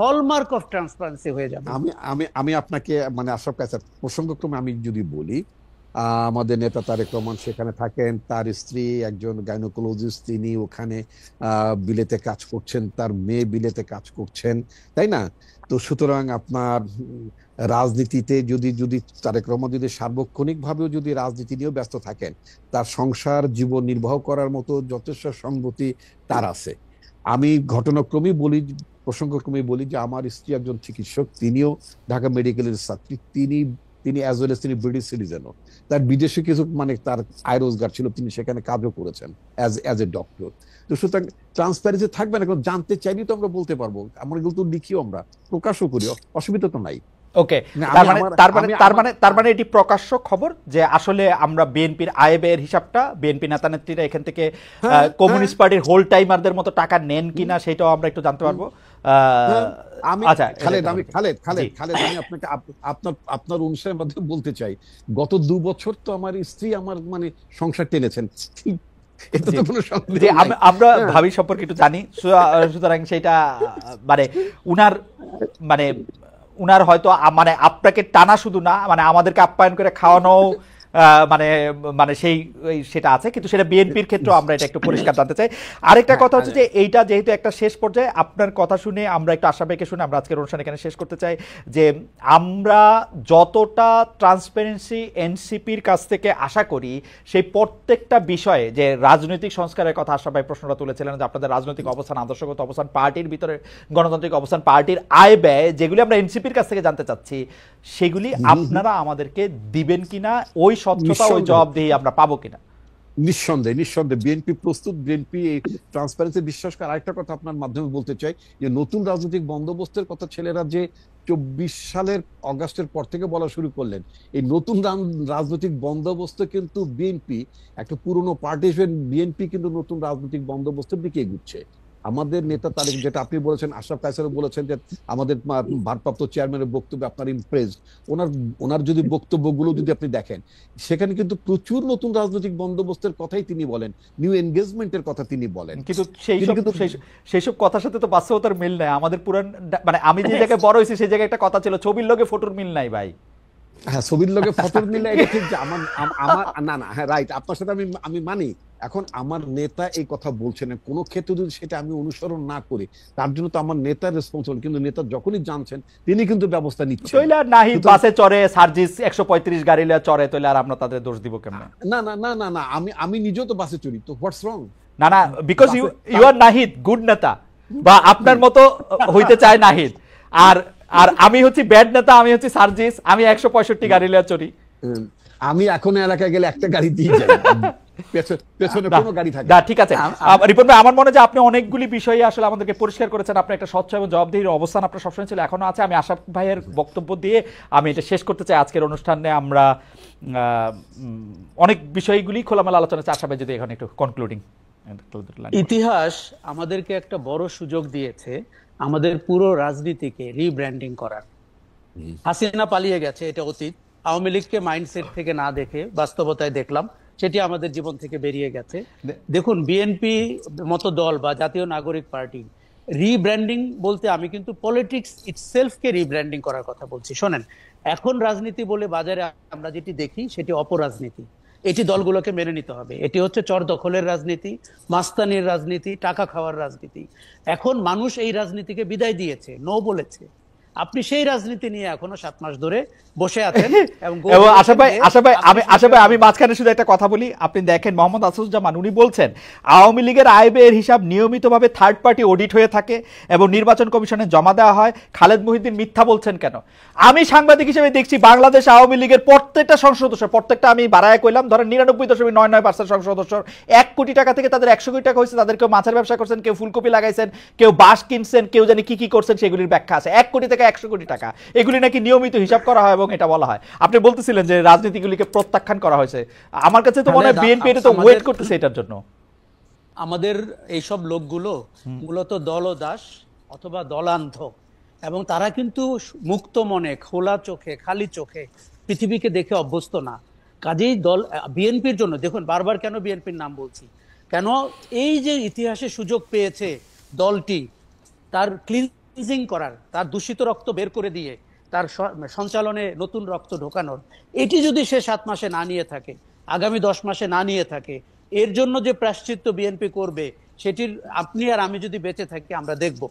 হলমার্ক অফ ট্রান্সপারেন্সি হয়ে যাবে। আমি আমি আমি আপনাকে মানে আশরাফ কায়সার প্রসঙ্গক্রমে আমি যদি বলি, আমাদের নেতা তারেক রহমান সেখানে থাকেন, তার স্ত্রী একজন গাইনোকোলজিস্ট, তিনি ওখানে বিলেতে কাজ করছেন, তার মেয়ে বিলেতে কাজ করছেন, তাই না? তো সুতরাং আপনার রাজনীতিতে যদি যদি তারেক রহমান যদি সার্বক্ষণিকভাবেও যদি রাজনীতি নিয়েও ব্যস্ত থাকেন, তার সংসার জীবন নির্বাহ করার মতো যথেষ্ট সঙ্গতি তার আছে। আমি ঘটনাক্রমেই বলি, প্রসঙ্গক্রমেই বলি যে আমার স্ত্রী একজন চিকিৎসক, তিনিও ঢাকা মেডিকেলের ছাত্রী, তিনি অ্যাজ ওয়েল এস তিনি ব্রিটিশ সিটিজেনও, তার বিদেশে কিছু মানে তার আয় রোজগার ছিল, তিনি সেখানে কাজও করেছেন অ্যাজ এ ডক্টর। তো সুতরাং ট্রান্সপারেন্সি থাকবে না, কারণ জানতে চাইলেই তো আমরা বলতে পারবো, আমরা এগুলো তো লিখিও, আমরা প্রকাশও করি, অসুবিধা তো নাই। ওকে, তার মানে এটি প্রকাশ্য খবর যে আসলে আমরা বিএনপির আয় ব্যয়ের হিসাবটা বিএনপি নেতা নেত্রীরা এখান থেকে কমিউনিস্ট পার্টির হোল টাইমারদের মতো টাকা নেন কিনা সেটাও আমরা একটু জানতে পারবো। আচ্ছা খালেদ, আমি আপনাকে আপনার অনুষ্ঠানের মাধ্যমে বলতে চাই, গত 2 বছর তো আমার স্ত্রী আমার মানে সংসার টেনেছেন, আমরা ভাবি সম্পর্কে একটু জানি, সুতরাং সেটা মানে উনার হয়তো মানে আপনাকে টানা শুধু না, মানে আমাদেরকে আপ্যায়ন করে খাওয়ানো মানে মানে সেটা আছে, কিন্তু সেটা বিএনপির ক্ষেত্রে আমরা এটা একটু পরিষ্কার জানতে চাই। আরেকটা কথা হচ্ছে যে এইটা যেহেতু একটা শেষ পর্যায়ে, আপনার কথা শুনে আমরা একটু আশা ভাইকে শুনে আমরা আজকের অনুষ্ঠান এখানে শেষ করতে চাই যে আমরা যতটা ট্রান্সপারেন্সি এনসিপির কাছ থেকে আশা করি, সেই প্রত্যেকটা বিষয়ে যে রাজনৈতিক সংস্কারের কথা আশা ভাই প্রশ্নটা তুলেছিলেন, যে আপনাদের রাজনৈতিক অবস্থান, আদর্শগত অবস্থান, পার্টির ভিতরে গণতান্ত্রিক অবস্থান, পার্টির আয় ব্যয়, যেগুলি আমরা এনসিপির কাছ থেকে জানতে চাচ্ছি, সেগুলি আপনারা আমাদেরকে দিবেন কিনা, ওই স্বচ্ছতা ওই জবাবদিহি আমরা পাবো কিনা? নিঃসন্দেহে বিএনপি প্রস্তুত, বিএনপি এই ট্রান্সপারেন্সি বিশ্বাস করে। আরেকটা কথা আপনার মাধ্যমে বলতে চাই যে নতুন রাজনৈতিক বন্দোবস্তের কথা ছেলেরা যে 24 সালের অগাস্টের পর থেকে বলা শুরু করলেন, এই নতুন রাজনৈতিক বন্দোবস্ত কিন্তু বিএনপি একটা পুরনো পার্টি হিসেবে বিএনপি কিন্তু নতুন রাজনৈতিক বন্দোবস্তের দিকে এগুচ্ছে। আমাদের নেতা তারেক, যেটা আপনি বলেছেন, আশরাফ কায়সারও বলেছেন যে আমাদের ভারপ্রাপ্ত চেয়ারম্যানের বক্তব্যে আপনার ইমপ্রেসড, ওনার যদি বক্তব্যগুলো যদি আপনি দেখেন, সেখানে কিন্তু প্রচুর নতুন রাজনৈতিক বন্দোবস্তের কথাই তিনি বলেন, নিউ এনগেজমেন্টের কথা তিনি বলেন, কিন্তু সেই সব কথার সাথে তো বাস্তবতার মিল নাই। আমাদের পুরান মানে আমি যে জায়গায় বড় হয়েছি সেই জায়গায় একটা কথা ছিল, ছবির লগে ফটোর মিল নাই ভাই। হ্যাঁ, ছবির লগে ফটোর মিল নাই, এটা ঠিক। আমার না হ্যাঁ রাইট, আপনার সাথে আমি মানি। এখন আমার নেতা এই কথা বলছেন, কোনো ক্ষেত্রে যদি সেটা আমি অনুসরণ না করি, তার জন্য তো আমার নেতার রেসপন্সিবল, কিন্তু নেতা যখনই জানছেন তিনি কিন্তু ব্যবস্থা নিচ্ছেন। তইলা নাহি বাসে চড়ে, সার্জিস 135 গাড়ি লয়ে চড়ে, তইলা আর আমরা তাদের দোষ দিব কেমনে? না, আমি নিজেও তো বাসে চড়ি, তো হোয়াটস রং? না, because you are Nahid, good নেতা, বা আপনার মতো হইতে চায় নাহিদ, আর আমি হচ্ছি ব্যাড নেতা, আমি হচ্ছি সার্জিস, আমি 165 গাড়ি লয়ে চড়ি। আমি এখন এলাকায় গেলে একটা গাড়ি দিয়ে যাই, পেছনে কোনো গাড়ি থাকে না। ঠিক আছে রিপন ভাই, আমার মনে হয় যে আপনি অনেকগুলি বিষয়ে আসলে আমাদেরকে পরিষ্কার করেছেন, আপনার একটা স্বচ্ছ এবং জবাবদিহির অবস্থান আপনার সবসময় ছিল, এখনো আছে। আমি আশরাফ ভাইয়ের বক্তব্য দিয়ে আমি এটা শেষ করতে চাই আজকের অনুষ্ঠানে। আমরা অনেক বিষয়গুলি খোলামেলা আলোচনা চাই, আশরাফ ভাই যদি এখানে একটু কনক্লুডিং। ইতিহাস আমাদেরকে একটা বড় সুযোগ দিয়েছে আমাদের পুরো রাজনীতিকে রিব্র্যান্ডিং করার। হাসিনা পালিয়ে গেছে, এটা অতীত। আওয়ামী লীগকে মাইন্ডসেট থেকে না দেখে বাস্তবতায় দেখলাম, সেটি আমাদের জীবন থেকে বেরিয়ে গেছে। দেখুন, বিএনপি মতো দল বা জাতীয় নাগরিক পার্টি রিব্র্যান্ডিং বলতে আমি কিন্তু পলিটিক্স ইটসেলফকে রিব্র্যান্ডিং করার কথা বলছি। শোনেন, এখন রাজনীতি বলে বাজারে আমরা যেটি দেখি সেটি অপরাজনীতি। এটি দলগুলোকে মেনে নিতে হবে। এটি হচ্ছে চর দখলের রাজনীতি, মাস্তানির রাজনীতি, টাকা খাওয়ার রাজনীতি। এখন মানুষ এই রাজনীতিকে বিদায় দিয়েছে, নো বলেছে। আপনি সেই রাজনীতি নিয়ে এখনো 7 মাস ধরে বসে আছেন। এবং আশা ভাই আমি মাঝখানে শুধু একটা কথা বলি। আপনি দেখেন, মোহাম্মদ আসুজ্জামান উনি বলছেন আওয়ামী লীগের আয় ব্যয়ের হিসাব নিয়মিতভাবে থার্ড পার্টি অডিট হয়ে থাকে এবং নির্বাচন কমিশনে জমা দেওয়া হয়। খালেদ মহিউদ্দিন মিথ্যা বলছেন কেন? আমি সাংবাদিক হিসেবে দেখছি বাংলাদেশ আওয়ামী লীগের প্রত্যেকটা সংসদ সদস্য, প্রত্যেকটা আমি বাড়ায় কইলাম, ধরেন 99.99% সংসদ সদস্য 1 কোটি টাকা থেকে তাদের 100 কোটি টাকা হয়েছে। তাদের কেউ মাছের ব্যবসা করছেন, কেউ ফুলকপি লাগাইছেন, কেউ বাঁশ কিনছেন, কেউ জানি কি করছেন, সেগুলির ব্যাখ্যা আছে। 1 কোটি থেকে 100 কোটি টাকা, এগুলি নাকি নিয়মিত হিসাব করা হয় এবং এটা বলা হয়। আপনি বলতেছিলেন যে রাজনীতিগুলিকে প্রত্যাখ্যান করা হয়েছে। আমার কাছে তো মনে হয় বিএনপি এটা তো ওয়েট করতেছে এটার জন্য। আমাদের এইসব লোকগুলো মূলত দলদাস অথবা দলান্ধ, এবং তারা কিন্তু মুক্ত মনে, খোলা চোখে, খালি চোখে পৃথিবীকে দেখে অভ্যস্ত না। কাজেই বিএনপির জন্য দেখুন, বারবার কেন বিএনপির নাম বলছি, কেন এই যে ইতিহাসে সুযোগ পেয়েছে দলটি তার ক্লিনজিং করার, তার দূষিত রক্ত বের করে দিয়ে তার সঞ্চালনে নতুন রক্ত ঢোকানোর, এটি যদি সে 7 মাসে না নিয়ে থাকে, আগামী 10 মাসে না নিয়ে থাকে, এর জন্য যে প্রায়শ্চিত্ত বিএনপি করবে সেটির আপনি আর আমি যদি বেঁচে থাকি আমরা দেখব।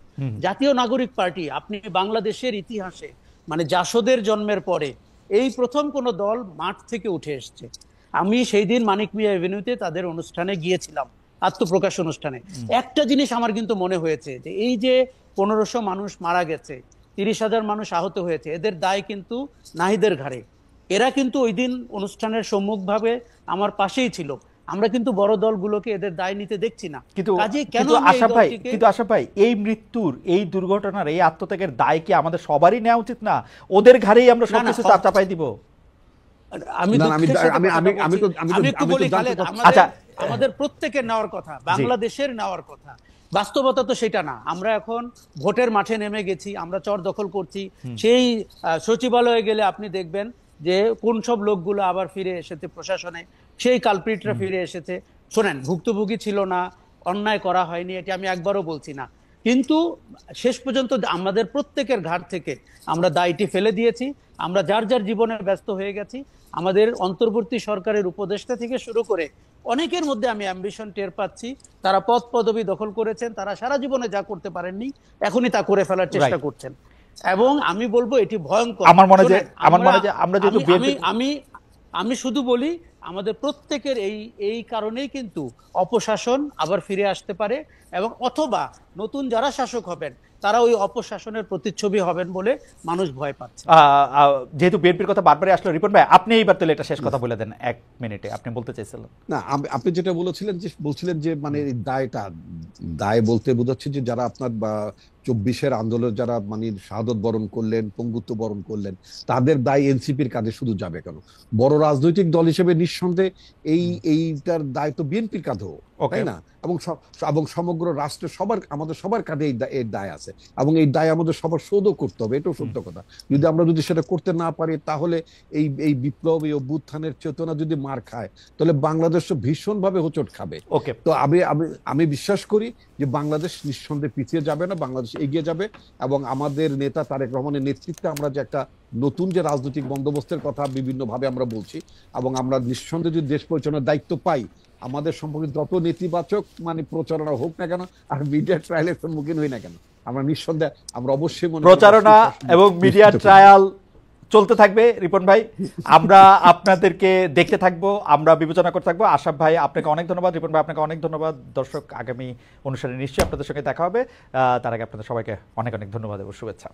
জাতীয় নাগরিক পার্টি, আপনি বাংলাদেশের ইতিহাসে মানে জাসদের জন্মের পরে এই প্রথম কোন দল মাঠ থেকে উঠে এসছে। আমি সেই দিন মানিক মিয়া এভিনিউতে তাদের অনুষ্ঠানে গিয়েছিলাম, আত্মপ্রকাশ অনুষ্ঠানে। একটা জিনিস আমার কিন্তু মনে হয়েছে যে এই যে 1500 মানুষ মারা গেছে, 30,000 মানুষ আহত হয়েছে, এদের দায় কিন্তু নাহিদের ঘাড়ে। এরা কিন্তু ওই দিন অনুষ্ঠানের সম্মুখভাবে আমার পাশেই ছিল। আমরা কিন্তু বড় দলগুলোকে এদের দায় নিতে দেখছি না। কিন্তু কাজে কেন আশা ভাই, এই মৃত্যুর, এই দুর্ঘটনার, এই আত্মত্যাগের দায় কি আমাদের সবারই নেওয়া উচিত না? ওদের ঘাড়েই আমরা সবকিছু চাপাই দিব? আমাদের প্রত্যেকের নেওয়ার কথা, বাংলাদেশের নেওয়ার কথা। বাস্তবতা তো সেটা না। আমরা এখন ভোটের মাঠে নেমে গেছি, আমরা চর দখল করছি। সেই সচিবালয়ে গেলে আপনি দেখবেন যে কোন সব লোকগুলো আবার ফিরে এসেছে প্রশাসনে, সেই কালপ্রিটরা ফিরে এসেছে। শোনেন, ভুক্তভোগী ছিল না, অন্যায় করা হয়নি, এটি আমি একবারও বলছি না, কিন্তু শেষ পর্যন্ত আমাদের প্রত্যেকের ঘাট থেকে আমরা দায়টি ফেলে দিয়েছি। আমরা যার যার জীবনে ব্যস্ত হয়ে গেছি। আমাদের অন্তর্বর্তী সরকারের উপদেষ্টা থেকে শুরু করে অনেকের মধ্যে আমি অ্যাম্বিশন টের পাচ্ছি। তারা পদ পদবি দখল করেছেন, তারা সারা জীবনে যা করতে পারেননি এখনই তা করে ফেলার চেষ্টা করছেন, এবং আমি বলবো এটি ভয়ঙ্কর। আমি শুধু বলি, আমাদের প্রত্যেকের এই কারণেই কিন্তু অপশাসন আবার ফিরে আসতে পারে, এবং অথবা নতুন যারা শাসক হবেন তারা ওই অপশাসনের প্রতিচ্ছবি হবেন বলে মানুষ ভয় পাচ্ছে। যেহেতু বিএনপির কথা বারবারই আসলো, রিপন ভাই আপনি এইবার তাহলে এটা শেষ কথা বলে দেন 1 মিনিটে, আপনি বলতে চাইছিলেন। না, আপনি যেটা বলছিলেন যে মানে দায় বলতে বোঝাচ্ছে যে যারা আপনার 24-এর আন্দোলন যারা মানে শাহাদত বরণ করলেন, পঙ্গুত্ব বরণ করলেন, তাদের দায় এনসিপির কাঁধে শুধু যাবে কেন? বড় রাজনৈতিক দল হিসেবে নিঃসন্দেহে এইটার দায় তো বিএনপির কাঁধেও, তাই না? এবং সমগ্র রাষ্ট্রের আমাদের সবার কাঁধে এর দায় আছে, এবং এই দায় আমাদের সবার শোধও করতে হবে, এটাও সত্য কথা। আমরা সেটা করতে না পারি, তাহলে এই বিপ্লব, এই অভ্যুত্থানের চেতনা যদি মার খায়, তাহলে বাংলাদেশ ভীষণভাবে হোঁচট খাবে। তো আমি বিশ্বাস করি যে বাংলাদেশ নিঃসন্দেহে পিছিয়ে যাবে না, বাংলাদেশ এগিয়ে যাবে। এবং আমাদের নেতা তারেক রহমানের নেতৃত্বে আমরা যে একটা নতুন যে রাজনৈতিক বন্দোবস্তের কথা বিভিন্ন ভাবে আমরা বলছি, এবং আমরা নিঃসন্দেহে যদি দেশ পরিচালনার দায়িত্ব পাই, আমাদের সম্পর্কে যত নেতিবাচক মানে প্রচারণা হোক না কেন, আর মিডিয়া ট্রায়ালের সম্মুখীন হই না কেন, আমরা নিঃসন্দেহে আমরা অবশ্যই প্রচারণা এবং মিডিয়া ট্রায়াল চলতে থাকবে। রিপন ভাই, আমরা আপনাদেরকে দেখতে থাকবো, আমরা বিবেচনা করতে থাকবো। আশরাফ ভাই আপনাকে অনেক ধন্যবাদ, রিপন ভাই আপনাকে অনেক ধন্যবাদ। দর্শক, আগামী অনুষ্ঠানে নিশ্চয়ই আপনাদের সঙ্গে দেখা হবে। তার আগে আপনাদের সবাইকে অনেক অনেক ধন্যবাদ এবং শুভেচ্ছা।